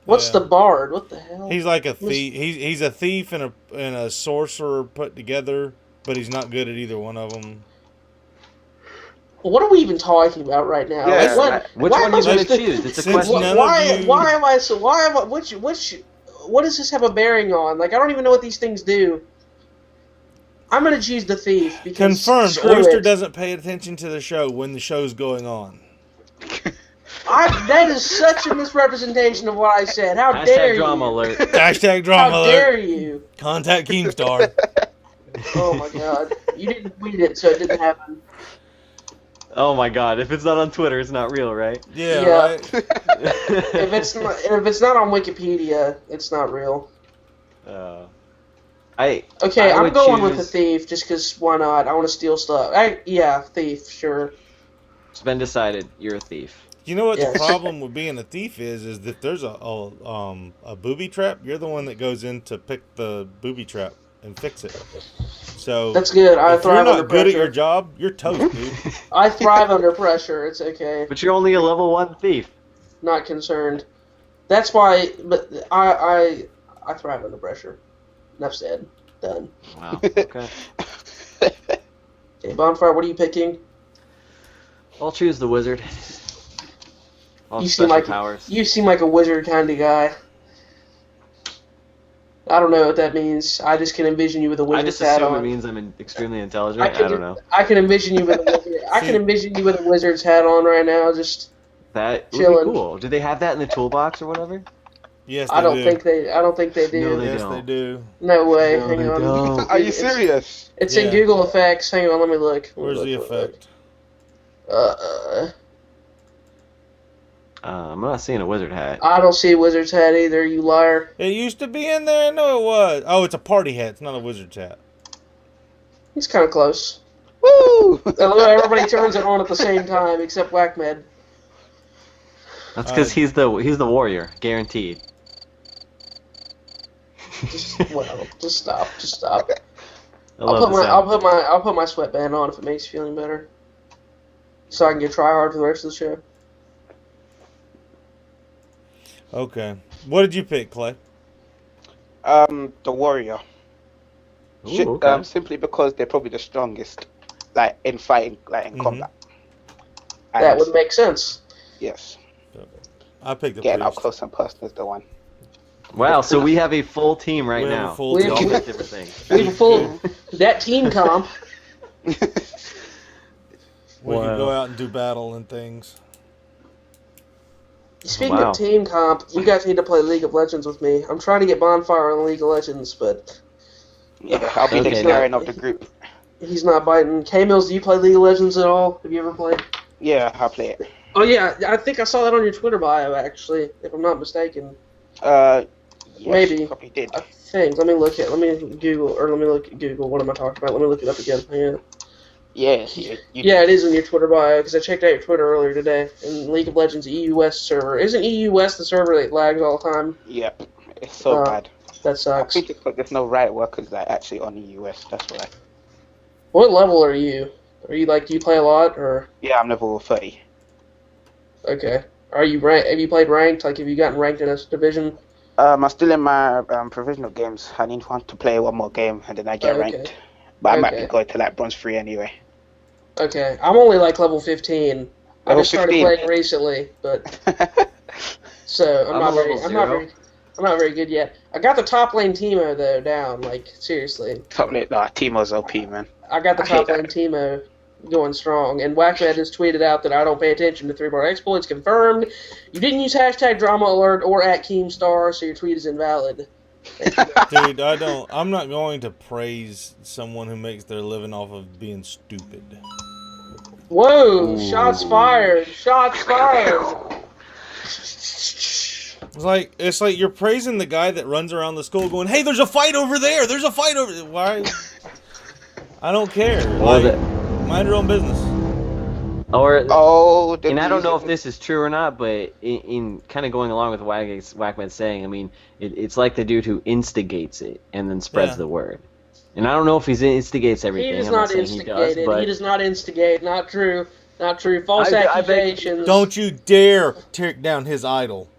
What's Yeah. the bard? What the hell? He's like a thief. He's a thief and a sorcerer put together, but he's not good at either one of them. What are we even talking about right now? Yeah. Like, Which why one am are you I going to supposed choose? It's a Since question. none Why of you- am I so? Why am I? Which? What does this have a bearing on? Like, I don't even know what these things do. I'm gonna choose the thief because Confirmed. screw Oyster it. doesn't pay attention to the show when the show's going on. That is such a misrepresentation of what I said. How dare Hashtag drama you? alert. Hashtag drama How alert. dare you? Contact Keemstar. Oh my god. You didn't tweet it, so it didn't happen. Oh my god! If it's not on Twitter, it's not real, right? Yeah, Yeah. right. If it's not on Wikipedia, it's not real. Okay, I I'm would going with the choose- thief just because why not? I want to steal stuff. Yeah, thief, sure. It's been decided. You're a thief. You know what Yes. the problem with being a thief is if there's a booby trap, you're the one that goes in to pick the booby trap and fix it. So That's good. I if you're thrive under not good at your pressure. job, you're toast, dude. I thrive under pressure. It's okay. But you're only a level 1 thief. Not concerned. That's why. But I thrive under pressure. Enough said. Done. Wow. Okay. Okay, Bondfire. What are you picking? I'll choose the wizard. All You seem special like powers. you seem like a wizard kind of guy. I don't know what that means. I just can envision you with a I wizard's just hat assume on. it means I'm extremely intelligent. I I can, don't know. I can envision you with a wizard. I can envision you with a wizard's hat on right now. Just That would chilling. be cool. Do they have that in the toolbox or whatever? Yes, I don't do. think they. I don't think they do. No, they Yes, don't. they do. No way. No, Hang they on. don't. Are you serious? It's Yeah. in Google Effects. Hang on. Let me look. Where's the effect? I'm not seeing a wizard hat. I don't see a wizard's hat either. You liar. It used to be in there. No, it was. Oh, it's a party hat. It's not a wizard's hat. He's kind of close. Woo! Everybody turns it on at the same time except Whackmed. That's because he's the warrior, guaranteed. Just stop. Just stop. I love the sound. I'll put my sweatband on if it makes you feel any better. So I can get try hard for the rest of the show. Okay. What did you pick, Clay? The warrior. Ooh, okay. Simply because they're probably the strongest, like in fighting, like in combat. That And, would make sense. yes. I picked the Getting up priest. close and personal is the one. Wow, so we have a full team right We have a now. full We team. all pick different things. We can full that team comp. We Wow. can go out and do battle and things. Speaking Wow. of team comp, you guys need to play League of Legends with me. I'm trying to get Bondfire on League of Legends, but Yeah, I'll be Okay, the carrying of the group. he's not biting. K-Mills, do you play League of Legends at all? Have you ever played? Yeah, I'll play it. Oh yeah, I think I saw that on your Twitter bio actually, if I'm not mistaken. Yes, Maybe. probably did. I think. Let me look at Google. What am I talking about? Let me look it up again. Hang on. Yes, Yeah, it is in your Twitter bio because I checked out your Twitter earlier today. In League of Legends EU West server, isn't EU West the server that lags all the time? Yep, it's so bad. That I sucks. think it's because there's no right workers like actually on the US. That's why. What level are you? Are you do you play a lot or? Yeah, I'm level 30. Okay. Are you ranked? Have you played ranked? Have you gotten ranked in a division? I'm still in my provisional games. I need to play one more game and then I get Okay. ranked. But I might be Okay. going to bronze 3 anyway. Okay. I'm only level 15. I Level just started 15? playing recently, but so I'm I'm not a very. level I'm not 0. very. I'm not very good yet. I got the top lane Teemo though down. Seriously. Top lane, nah, Teemo's OP, man. I got the I hate top lane Teemo going strong, and Whackman has tweeted out that I don't pay attention to 3-bar exploits. Confirmed. You didn't use hashtag drama alert or at Keemstar, so your tweet is invalid. Dude, I'm not going to praise someone who makes their living off of being stupid. Whoa! Shots fired! Shots fired! It's like you're praising the guy that runs around the school going, "Hey, there's a fight over there. There's a fight over there." Why? I don't care. Mind your own business. Oh, And I don't know if this is true or not, but in kind of going along with what Whackman's saying, I mean, it's like the dude who instigates it and then spreads the word. And I don't know if he instigates everything. He does I'm not saying instigate it. but He does not instigate. Not true. Not true. False I beg- accusations. Don't you dare tear down his idol.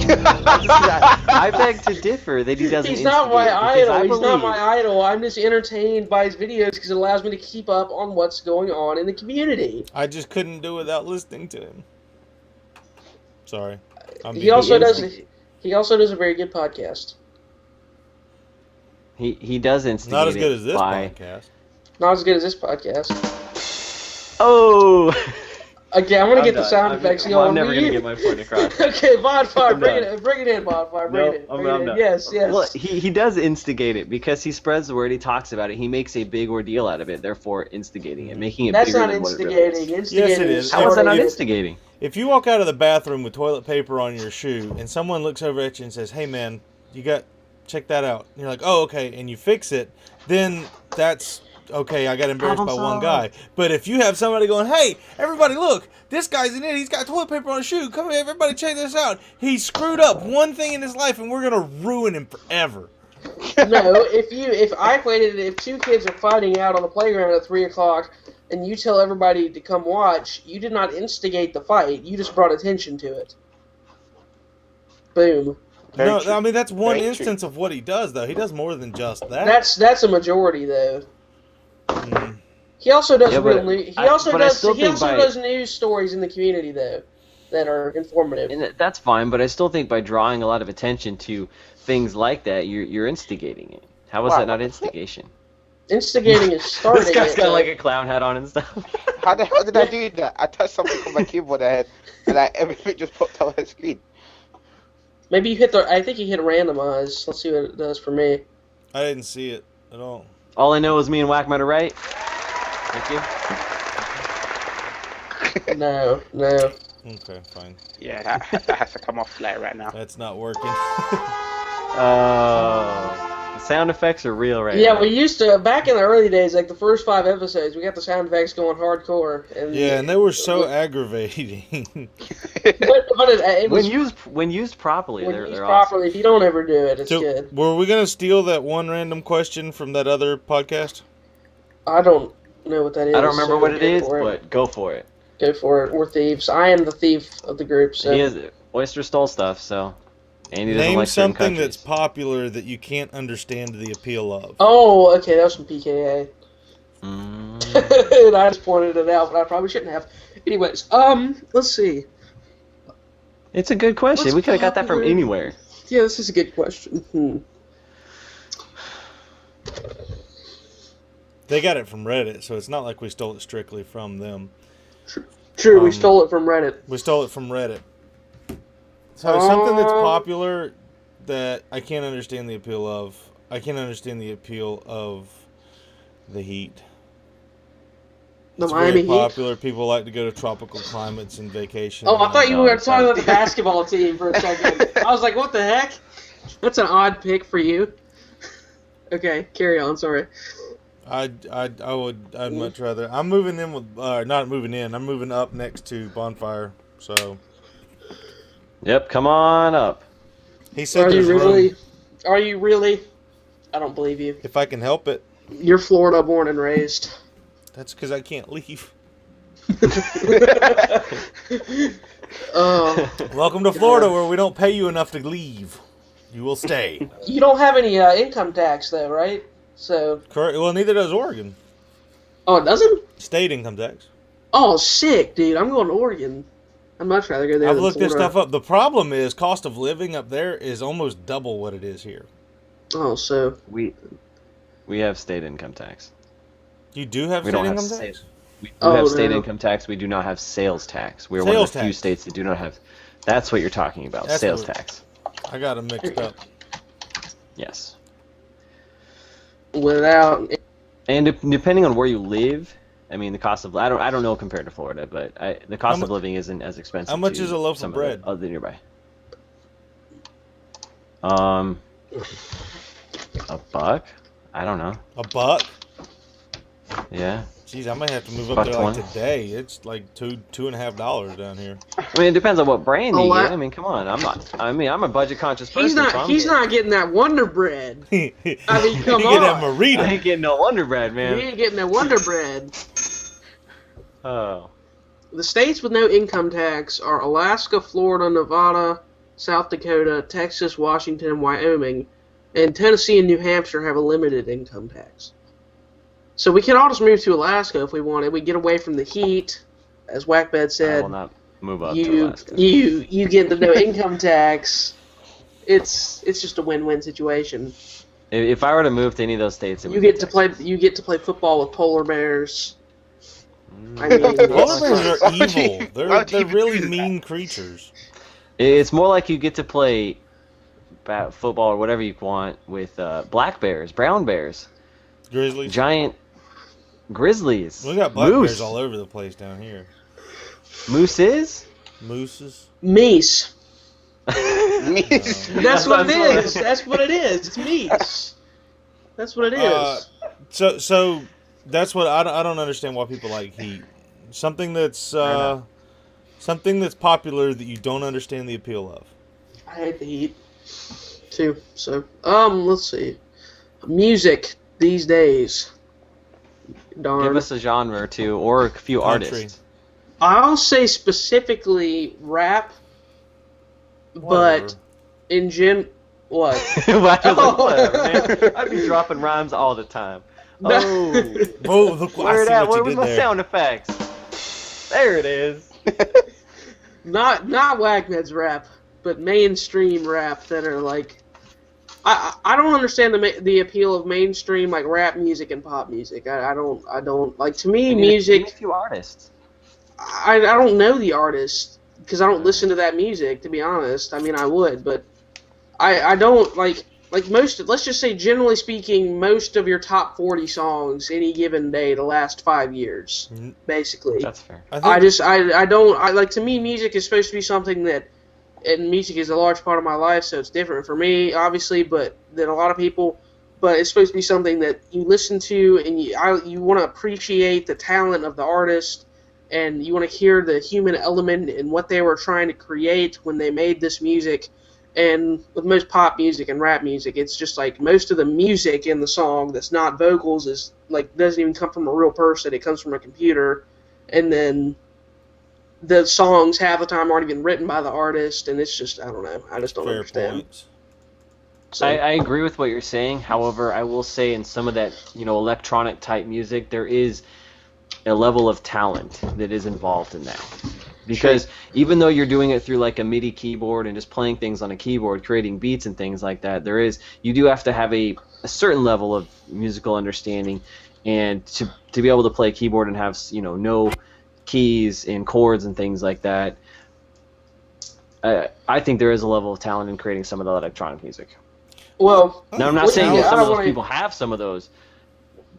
I beg to differ that he doesn't. He's not my instigate, because I idol. He's not believe- my idol. I'm just entertained by his videos because it allows me to keep up on what's going on in the community. I just couldn't do without listening to him. Sorry. He also does a very good podcast. He does instigate. Not as good it as this by- podcast. Not as good as this podcast. Oh. Okay, I'm gonna I'm get the done. sound effects going. I'm never gonna get my point across. Okay, Bondfire, I'm bring done. it in, Bondfire, bring it in. done. Yes. Well, he does instigate it because he spreads the word. He talks about it. He makes a big ordeal out of it. Therefore, instigating it, making it That's bigger not than what it really instigating. is. Instigating Yes, it is. How is that not starting it. instigating? If you walk out of the bathroom with toilet paper on your shoe and someone looks over at you and says, "Hey man, check that out," and you're like, "Oh, okay," and you fix it, then that's okay. I got embarrassed by one guy. But if you have somebody going, "Hey, everybody, look, this guy's an idiot. He's got toilet paper on his shoe. Come here, everybody, check this out. He screwed up one thing in his life, and we're gonna ruin him forever." No, if two kids are fighting out on the playground at 3:00 and you tell everybody to come watch, you did not instigate the fight. You just brought attention to it. Boom. No, I mean that's one Very instance of what he does, though. He does more than just that. That's a majority though. Mm. He also does Yeah, but real news. He I also still think does news stories in the community though that are informative. And that's fine, but I still think by drawing a lot of attention to things like that, you're instigating it. How is Wow. that not instigation? Instigating is starting. This guy's it, got though. like a clown hat on and stuff. How the hell did I do that? I touched something on my keyboard ahead, and everything just popped up on the screen. Maybe you hit I think you hit randomize. Let's see what it does for me. I didn't see it at all. All I know is me and Whack might are right. Thank you. No. Okay, fine. Yeah, that has to come off flat right now. That's not working. The sound effects are real right Yeah, now. we used to back in the early days, like the first 5 episodes, we got the sound effects going hardcore. And Yeah, and they were so aggravating. but it was when used properly, when they're used awesome. properly. If you don't ever do it, it's So, good. were we gonna steal that one random question from that other podcast? I don't know what that is. I don't remember so what it go is, for it. but go for it. Go for it. We're thieves. I am the thief of the group. So He is Oyster stole stuff, so and he doesn't Name like certain something countries. that's popular that you can't understand the appeal of. Oh, okay, that was from PKA. Mm. And I just pointed it out, but I probably shouldn't have. Anyways, let's see. It's a good question. What's We could have got that from popular? anywhere. Yeah, this is a good question. They got it from Reddit, so it's not like we stole it strictly from them. True, we stole it from Reddit. We stole it from Reddit. So something that's popular that I can't understand the appeal of. I can't understand the appeal of the heat. The It's Miami very Heat. popular. People like to go to tropical climates and vacation. Oh, I thought you no, were it talking about sounds- the basketball team for a second. I was like, what the heck? That's an odd pick for you. Okay, carry on. Sorry. I'd much rather. I'm moving in with. Not moving in. I'm moving up next to Bondfire. So Yep, come on up. he said, Are you there's room. really? Are you really? I don't believe you. If I can help it, You're Florida born and raised. that's because I can't leave. Oh, Welcome to Florida, where we don't pay you enough to leave. You will stay. you don't have any income tax though, right? So, Correct. Well, neither does Oregon. oh, it doesn't? State income tax. Oh, sick, dude. I'm going to Oregon. I'd much rather go there I've than looked this Florida. stuff up. The problem is cost of living up there is almost double what it is here. Oh, so We have state income tax. You do have We state don't have income state. tax? We do Oh, have state no. income tax. We do not have sales tax. We're one Sales of the few tax. states that do not have. That's what you're talking about. That's sales what- tax. I got them mixed up. Yes. without And depending on where you live, I mean, the cost of I don't know compared to Florida, but the cost How of mu- living isn't as expensive. how much to is a loaf of some bread? the other nearby. A buck? I don't know. A buck? Yeah. Jeez, I might have to move up Buck there like 20. today. It's like $2.50 down here. I mean, it depends on what brand Oh, you I- get. I mean, come on. I'm a budget conscious person. he's not so I'm he's getting- not getting that Wonder Bread. I mean, come you get on. a I Marita. ain't getting no Wonder Bread, He man. ain't getting that Wonder Bread. Oh. The states with no income tax are Alaska, Florida, Nevada, South Dakota, Texas, Washington, and Wyoming. And Tennessee and New Hampshire have a limited income tax. So we can all just move to Alaska if we wanted. We get away from the heat, as Whackbed I said. will not move up to You Alaska. you get the no income tax. It's just a win-win situation. If I were to move to any of those states, it would You be get to play football with polar bears. I mean, Polar bears Why are would you- evil. why would you They're even really do that? mean creatures. It's more like you get to play football or whatever you want with black bears, brown bears, Grizzlies. giant grizzlies. We got black moose. bears all over the place down here. Mooses? Mooses. meese. Meese. That's what it That's is. That's what it is. It's meese. That's what it is. So that's what I don't understand why people like heat. Something that's popular that you don't understand the appeal of. I hate the heat too. So, let's see. Music these days. Darn. Give us a genre or two, or a few Country. artists. I'll say specifically rap, Whatever. but in what? Whatever, man. I'd be dropping rhymes all the time. Oh, Whoa, look, I where see at? what Where you was did my there. sound effects? There it is. Not Wagmed's rap, but mainstream rap that are like. I don't understand the appeal of mainstream like rap music and pop music. I don't like, to me, Give music. me a few artists. I don't know the artist because I don't listen to that music, to be honest. I mean, I would, but I don't like most. Let's just say, generally speaking, most of your top 40 songs any given day the last 5 years, basically. That's fair. I don't like, to me, music is supposed to be something that, and music is a large part of my life, so it's different for me, obviously, but than a lot of people. But it's supposed to be something that you listen to and you want to appreciate the talent of the artist, and you want to hear the human element in what they were trying to create when they made this music. And with most pop music and rap music, it's just like most of the music in the song that's not vocals is like doesn't even come from a real person. It comes from a computer, and then the songs half the time aren't even written by the artist, and it's just, I don't know. I just don't Fair understand. points. So, I agree with what you're saying. However, I will say in some of that, electronic type music, there is a level of talent that is involved in that. Because even though you're doing it through like a MIDI keyboard and just playing things on a keyboard, creating beats and things like that, you do have to have a certain level of musical understanding, and to be able to play keyboard and have no keys and chords and things like that. I think there is a level of talent in creating some of the electronic music. well, Now, I'm not Well, saying yeah, that I some of don't those wanna- people have some of those,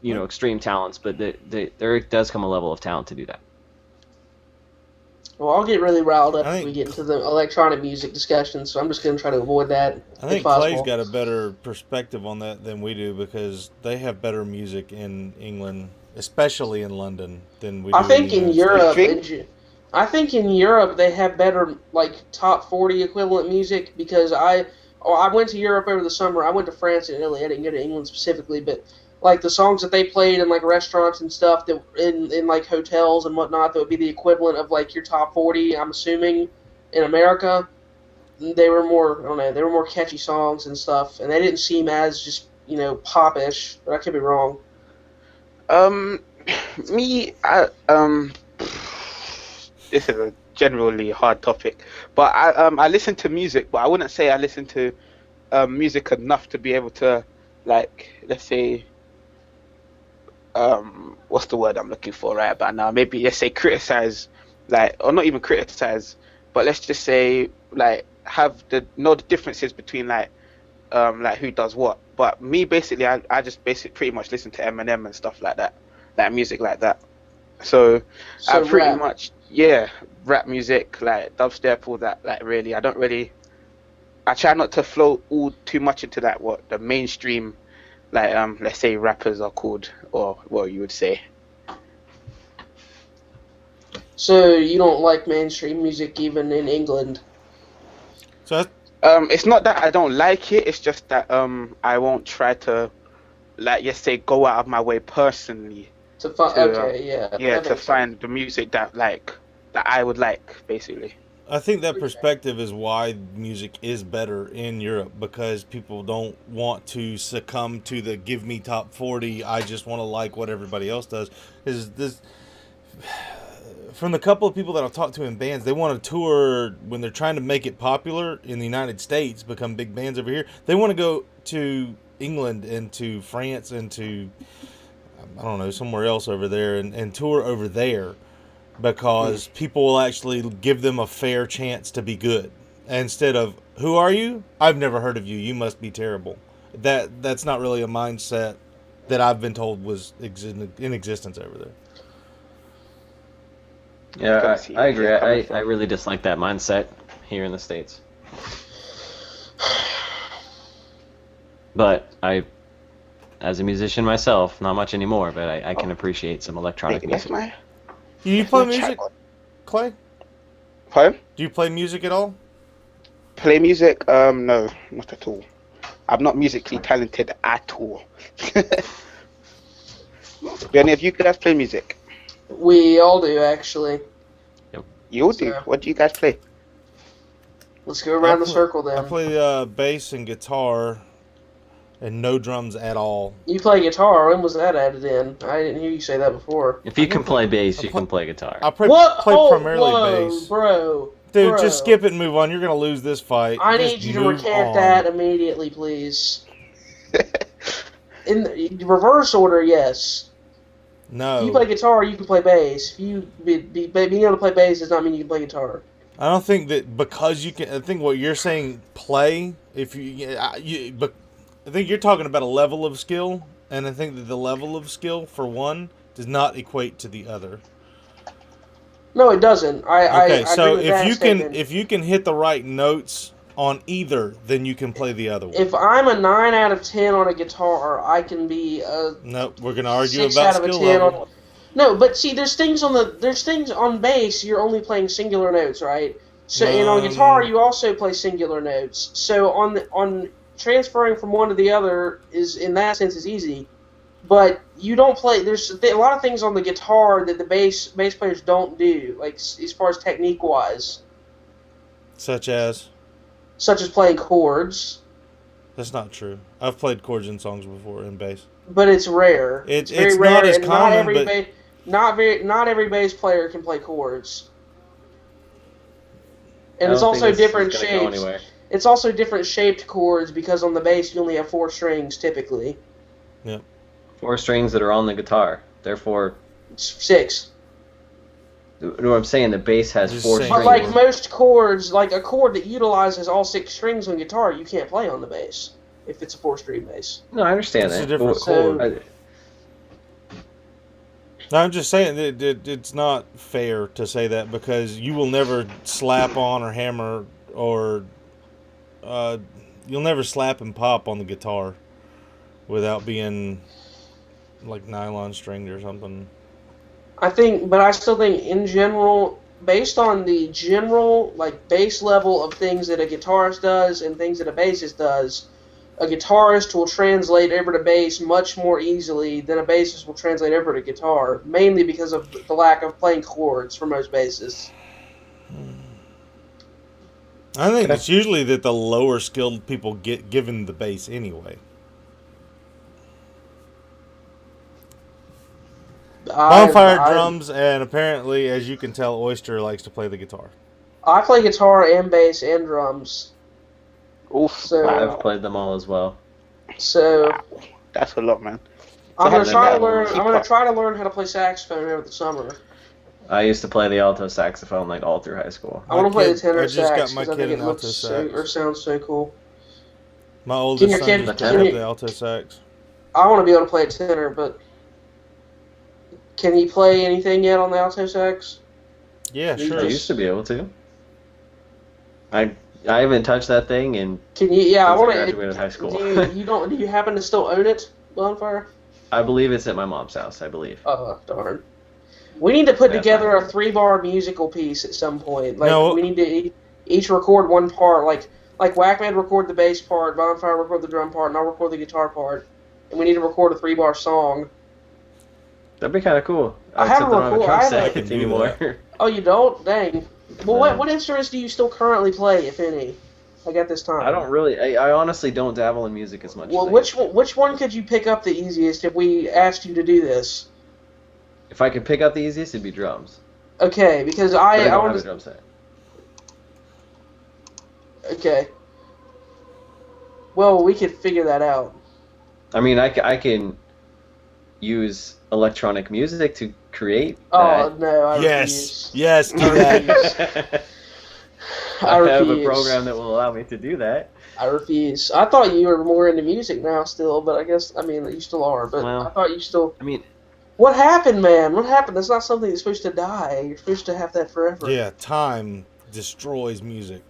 extreme talents, but there does come a level of talent to do that. well, I'll get really riled up I if think- we get into the electronic music discussion, so I'm just going to try to avoid that I if think possible. Clay's got a better perspective on that than we do, because they have better music in England, especially in London, than we do. I think in in the United Europe, States. I think in Europe they have better like top 40 equivalent music, because I went to Europe over the summer. I went to France and Italy. I didn't go to England specifically, but like the songs that they played in like restaurants and stuff that in like hotels and whatnot, that would be the equivalent of like your top 40. I'm assuming in America, they were more, I don't know, they were more catchy songs and stuff, and they didn't seem as just popish. But I could be wrong. This is a generally hard topic, but I listen to music, but I wouldn't say I listen to music enough to be able to, like, let's say, what's the word I'm looking for right about now? Maybe let's say criticize, like, or not even criticize, but let's just say like know the differences between like who does what. But me, basically, I just pretty much listen to Eminem and stuff like that, music like that. So I pretty rap. much, rap music, like dubstep, all that. Like, really, I try not to float all too much into that, what the mainstream, like, let's say rappers are called, or what you would say. So you don't like mainstream music even in England? So that's, It's not that I don't like it, it's just that I won't try to, like, let's say, go out of my way personally To find, to, okay, yeah. that to makes find the music that I would like, basically. I think that perspective is why music is better in Europe, because people don't want to succumb to the give me top 40, I just want to like what everybody else does. Is this from the couple of people that I've talked to in bands, they want to tour when they're trying to make it popular in the United States, become big bands over here. They want to go to England and to France and to I don't know, somewhere else over there and tour over there, because people will actually give them a fair chance to be good instead of, who are you? I've never heard of you. You must be terrible. That's not really a mindset that I've been told was in existence over there. Yeah, I agree. I really dislike that mindset here in the States. But as a musician myself, not much anymore, but I can appreciate some electronic music. Do you play music, Clay? Pardon? Do you play music at all? Play music? No, not at all. I'm not musically talented at all. Do any of you guys play music? We all do, actually. You all do? What do you guys play? Let's go around the circle then. I play bass and guitar and no drums at all. You play guitar. When was that added in? I didn't hear you say that before. If you can play bass, you can play guitar. I play primarily bass. Bro. Dude, just skip it and move on. You're going to lose this fight. I need you to recant that immediately, please. In the reverse order, yes. No. If you play guitar, you can play bass. If you being able to play bass does not mean you can play guitar. I don't think that because you can. I think what you're saying, play. But I think you're talking about a level of skill, and I think that the level of skill for one does not equate to the other. No, it doesn't. Okay, so if you can hit the right notes on either, then you can play the other one. If I'm a 9 out of 10 on a guitar, I can be a. Nope, we're gonna argue 6 about out of skill 10 level. No, but see, there's things on bass. You're only playing singular notes, right? So and on guitar, you also play singular notes. So on transferring from one to the other is in that sense is easy. But you don't play. There's a lot of things on the guitar that the bass players don't do, like as far as technique wise. Such as Playing chords. That's not true. I've played chords in songs before in bass. But it's rare. It's very not rare, as and common. not every bass player can play chords. And it's also different shapes. It's also different shaped chords because on the bass you only have 4 strings typically. Yep. 4 strings that are on the guitar. Therefore, 6. No, I'm saying the bass has 4 strings. But like most chords, like a chord that utilizes all 6 strings on guitar, you can't play on the bass if it's a 4-string bass. No, I understand that. It's a different chord. No, I'm just saying that it's not fair to say that because you will never slap on or hammer or you'll never slap and pop on the guitar without being like nylon stringed or something. But I still think in general, based on the general like base level of things that a guitarist does and things that a bassist does, a guitarist will translate over to bass much more easily than a bassist will translate over to guitar, mainly because of the lack of playing chords for most bassists. I think it's usually that the lower skilled people get given the bass anyway. Bondfire drums, and apparently, as you can tell, Oyster likes to play the guitar. I play guitar and bass and drums. Oof. So, I've played them all as well. So that's a lot, man. I'm gonna try to learn how to play saxophone over the summer. I used to play the alto saxophone like all through high school. I want to play the tenor I just got sax my because I kid think it an looks alto sax. sounds so cool. My oldest your son kid- just can picked up you- the alto sax. I want to be able to play a tenor, but can he play anything yet on the alto sax? Yeah, I sure. used to be able to. I haven't touched that thing in Can you? Yeah, I since want to. graduated high school. Do you happen to still own it, Bondfire? I believe it's at my mom's house, I believe. Oh, darn. We need to put That's together fine. a 3-bar musical piece at some point. Like No. we need to each record one part. Like Whackman record the bass part, Bondfire record the drum part, and I'll record the guitar part. And we need to record a 3-bar song. That'd be kind of cool. I have Except I don't have a I drum have set a- anymore. Oh, you don't? Dang. Well, No. what instruments do you still currently play, if any? Like at this time. I don't really. I honestly don't dabble in music as much. Well, as which one could you pick up the easiest if we asked you to do this? If I could pick up the easiest, it'd be drums. Okay, because But I I don't want have a to. drum set. Okay. Well, we could figure that out. I mean, I can. use electronic music to create Oh that. no, I Yes, refuse. yes, do that. I I have a refuse. program that will allow me to do that. I refuse. I thought you were more into music now still, but I guess, I mean, you still are, but Well, I thought you still... I mean, What happened, man? What happened? That's not something that's supposed to die. You're supposed to have that forever. Yeah, time destroys music.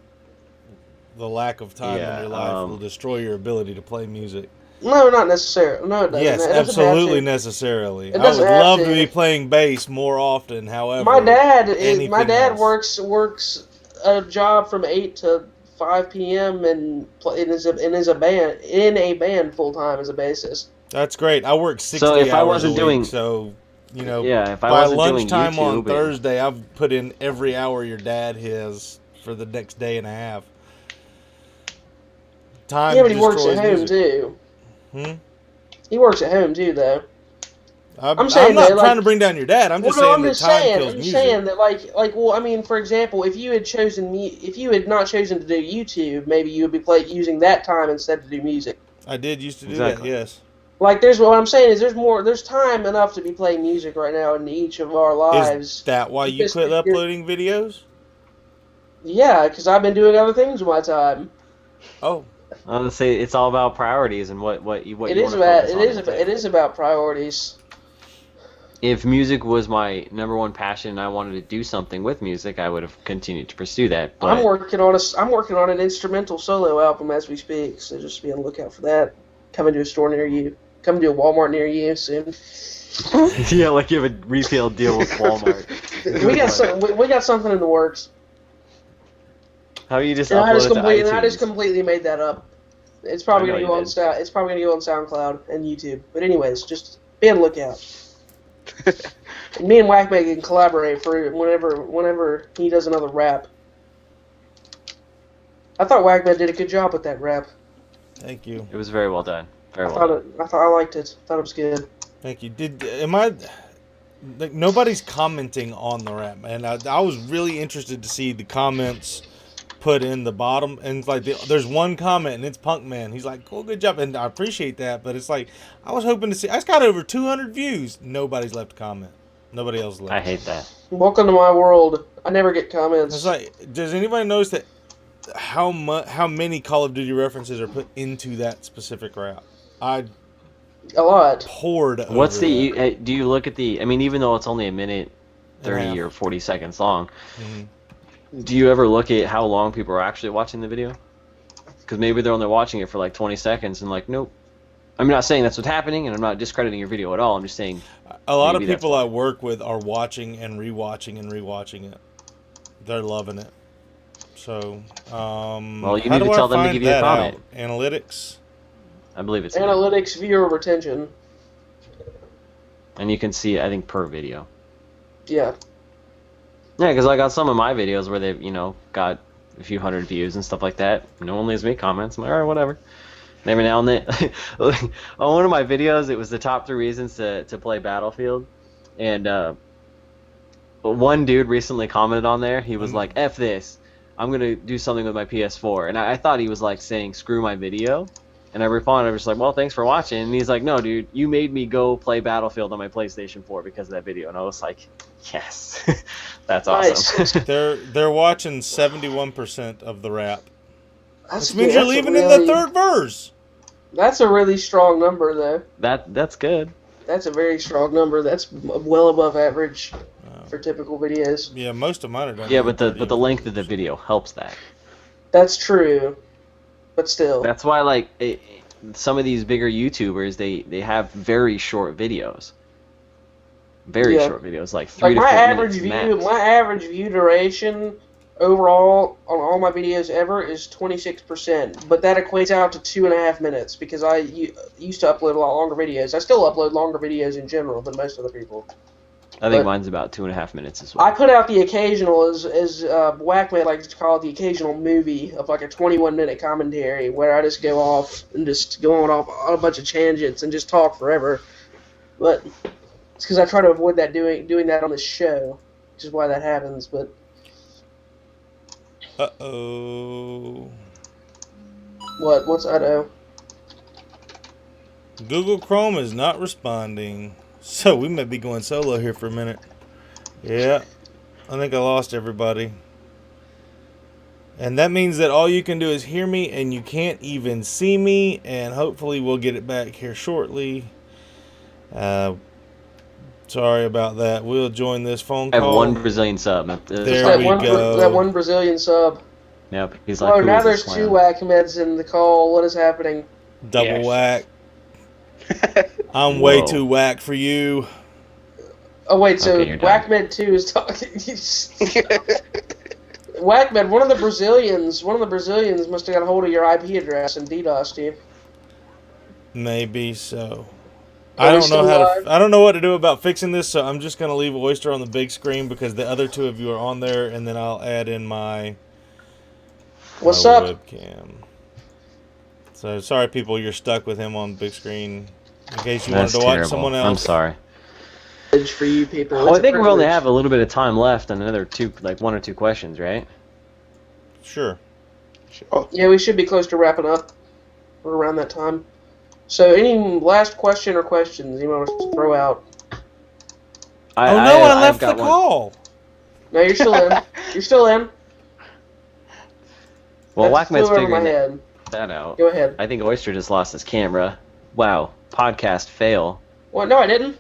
The lack of time in your life will destroy your ability to play music. No, not necessarily. No, it doesn't. Yes, It doesn't have absolutely to. necessarily. It I would doesn't have love to to. be playing bass more often. However, My dad anything else. works a job from 8 to 5 p.m. and is a band full time as a bassist. That's great. I work 60 So if I hours wasn't a week, doing- so you know, Yeah, if I by wasn't doing lunchtime on YouTube and- Thursday, I've put in every hour your dad has for the next day and a half. Time Yeah, but he works at destroys home music. too. He works at home too, though. I'm saying not that, trying like- to bring down your dad. I'm just Well, no, saying that time kills I'm music. just saying that, well, I mean, for example, if you had not chosen to do YouTube, maybe you would be using that time instead to do music. I did used to do Exactly. that. Yes. Like, what I'm saying is, there's time enough to be playing music right now in each of our lives. Is that why you Because quit you're- uploading videos? Yeah, because I've been doing other things with my time. Oh, I would say it's all about priorities and what you It want is to about focus on. it is about priorities. If music was my number one passion and I wanted to do something with music, I would have continued to pursue that. But I'm working on an instrumental solo album as we speak, so just be on the lookout for that. Coming to a store near you. Coming to a Walmart near you soon. yeah, like you have a retail deal with Walmart. we got something in the works. How you just And upload it to iTunes? I just completely made that up. It's probably I know gonna go you on did. It's probably gonna go on SoundCloud and YouTube. But anyways, just be on the lookout. And me and Whackman can collaborate for whenever he does another rap. I thought Whackman did a good job with that rap. thank you. It was very well done. Very I well thought done. I liked it. I thought it was good. Thank you. Like, nobody's commenting on the rap, man. I was really interested to see the comments put in the bottom, and it's like there's one comment, and it's Punk Man. He's like, "Cool, good job," and I appreciate that. But it's like I was hoping to see. I just got over 200 views. Nobody's left a comment. Nobody else left. I hate that. Welcome to my world. I never get comments. It's like, does anybody notice that how many Call of Duty references are put into that specific rap? I A lot. poured. What's over that. do you look at the? I mean, even though it's only a minute, And a 30 half. or 40 seconds long, Mhm. do you ever look at how long people are actually watching the video? Because maybe they're only watching it for like 20 seconds and like, nope. I'm not saying that's what's happening, and I'm not discrediting your video at all. I'm just saying A lot of maybe that's people why. I work with are watching and rewatching it. They're loving it. So, Well, you how need do to I tell them to find give you a that comment. out? Analytics. I believe it's Analytics, viewer retention. and you can see, I think, per video. Yeah. Yeah, because I got some of my videos where they've, got a few hundred views and stuff like that. No one leaves me comments. I'm like, all right, whatever. And every now and then, on one of my videos, it was the top 3 reasons to play Battlefield. And one dude recently commented on there. He was like, F this. I'm going to do something with my PS4. And I thought he was like saying, screw my video. And I responded, I was like, well, thanks for watching. And he's like, no, dude, you made me go play Battlefield on my PlayStation 4 because of that video. And I was like, yes, that's awesome. Nice. They're watching 71% of the rap. That's Which means good. you're leaving in the third verse. That's a really strong number, though. That's good. That's a very strong number. That's well above average for typical videos. Yeah, most of mine are done. Yeah, but the length of the video helps that. That's true, but still. That's why, like, some of these bigger YouTubers, they have very short videos. Very Yeah. short videos, like 3 Like to 4 minutes max. my average view duration overall on all my videos ever is 26%, but that equates out to 2.5 minutes because I used to upload a lot longer videos. I still upload longer videos in general than most other people. I think but- mine's about 2.5 minutes as well. I put out the occasional, as Whackman likes to call it, the occasional movie of like a 21-minute commentary where I just go off and just go on off on a bunch of tangents and just talk forever. But it's because I try to avoid that doing that on this show, which is why that happens. But Uh-oh. what's I know? Google Chrome is not responding. So we may be going solo here for a minute. Yeah, I think I lost everybody. And that means that all you can do is hear me and you can't even see me. And hopefully we'll get it back here shortly. Sorry about that. We'll join this phone I call. have one Brazilian sub. There we go. That one Brazilian sub. Yep. He's like, Oh, who now is there's this 2 clown? Whackmeds in the call. What is happening? Double whack. I'm Whoa. way too whack for you. Oh, wait, so Okay, you're done. Whackmed 2 is talking. Whackmed, one of the Brazilians must have got a hold of your IP address and DDoSed you. Maybe so. Are I we don't know still how live? to. I don't know what to do about fixing this, so I'm just gonna leave Oyster on the big screen because the other 2 of you are on there, and then I'll add in my What's my up? webcam. So sorry, people, you're stuck with him on big screen. In case you That's wanted to watch terrible. someone else. I'm sorry. For you people. Well, It's I a think we only privilege. have a little bit of time left on another 1 or 2 questions, right? Sure. Oh, Yeah, we should be close to wrapping up. We're around that time. So, any last question or questions you want to throw out? Oh no, I I've left the got one. call. No, you're still in. You're still in. Well, That's Whackman's still over my figuring head. that out. Go ahead. I think Oyster just lost his camera. Wow. Podcast fail. What? No, I didn't.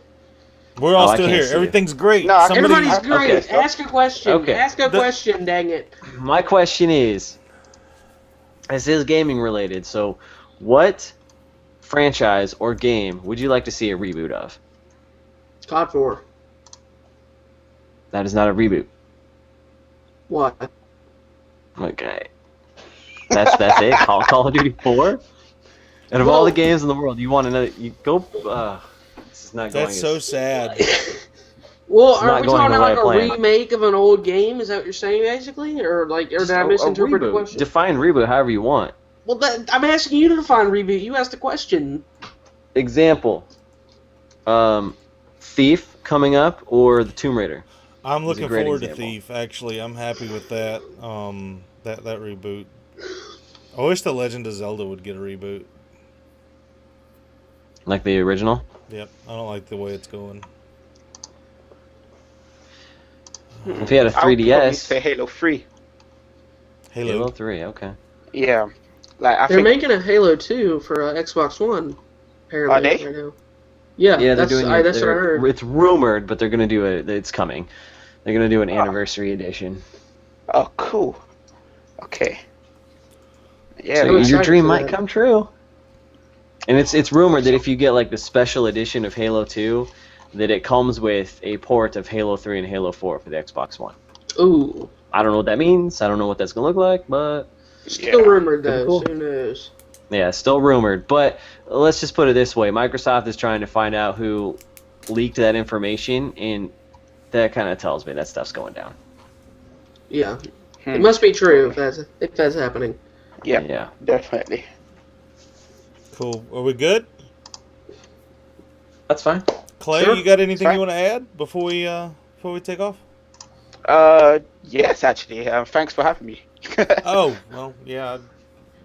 We're all Oh, I still can't here. see you. Everything's great. No, Everybody's Okay, great. stop. Ask a question. Okay. Ask a question, dang it. My question is, this is gaming related, so what franchise or game would you like to see a reboot of? COD 4. That is not a reboot. What? Okay. That's it? Call of Duty 4? And of all the games in the world, you want another... You go... this is not going That's so sad. Well, It's are not we going talking the about right like a plan. remake of an old game? Is that what you're saying, basically? Or did I misinterpret the reboot. question? Define reboot however you want. Well, I'm asking you to define reboot. You asked the question. Example. Thief coming up or the Tomb Raider? I'm a looking great forward example. to Thief. Actually, I'm happy with that. That reboot. I wish the Legend of Zelda would get a reboot. Like the original? Yep, I don't like the way it's going. If you had a I would probably 3DS... say Halo 3. Halo. Halo 3, okay. Yeah, like I They're think. making a Halo 2 for Xbox One. Apparently, Are they? right now. Yeah, Yeah, they're that's doing that's what I heard. It's rumored, but they're going to do it. It's coming. They're going to do an anniversary edition. Oh, cool. Okay. Yeah, So I'm your excited dream for might that. come true. And it's rumored that if you get like the special edition of Halo 2, that it comes with a port of Halo 3 and Halo 4 for the Xbox One. Ooh, I don't know what that means. I don't know what that's going to look like, but still Yeah. rumored though. Cool. So who knows? yeah, still rumored. But let's just put it this way. Microsoft is trying to find out who leaked that information, and that kind of tells me that stuff's going down. Yeah, it must be true if that's happening. yeah, Yeah. definitely. Cool. Are we good? That's fine. Clay, Sure. you got anything Fine. you want to add before we take off? Yes, actually. Thanks for having me. Oh, well, yeah.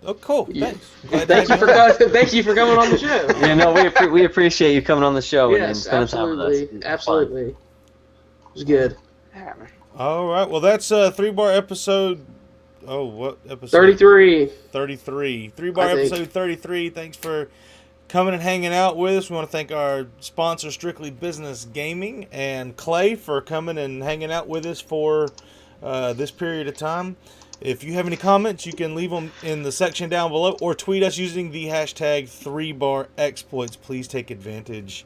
Oh, cool. Yeah. Thanks. Glad to Thank you have for you on. thank you for coming on the show. Yeah, no, we appreciate you coming on the show and Yes, spending time with us. absolutely, It's absolutely. It was good. Yeah, man. All right. Well, that's 3-bar episode. Oh, what episode? 33. 33. 3-bar I think. episode 33. Thanks for coming and hanging out with us. We want to thank our sponsor, Strictly Business Gaming, and Clay for coming and hanging out with us for this period of time. If you have any comments, you can leave them in the section down below or tweet us using the hashtag 3barexploits. Please take advantage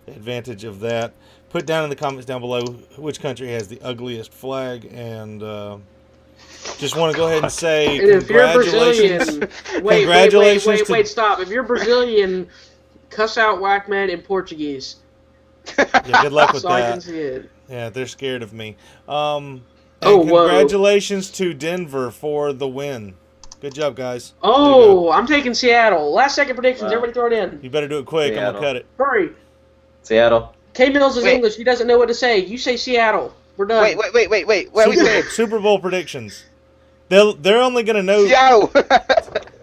of that. Put down in the comments down below which country has the ugliest flag, and just want to go ahead and say And if you're congratulations. Brazilian, Congratulations to- wait, stop. If you're Brazilian, cuss out Whackman in Portuguese. Yeah, good luck with That's all I can that. see it. Yeah, they're scared of me. Oh, And whoa. congratulations to Denver for the win. Good job, guys. Oh, I'm taking Seattle. Last second predictions. Wow. Everybody throw it in. You better do it quick. I'm Seattle. gonna cut it. Hurry. Seattle. K Mills is Wait. English. He doesn't know what to say. You say Seattle. We're done. Wait. What are we saying? Super Bowl predictions. They're only gonna know. Yo!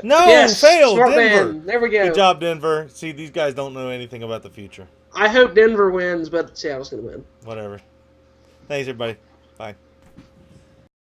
No, Yes. fail, Smart Denver. man. There we go. Good job, Denver. See, these guys don't know anything about the future. I hope Denver wins, but Seattle's going to win. Whatever. Thanks, everybody. Bye.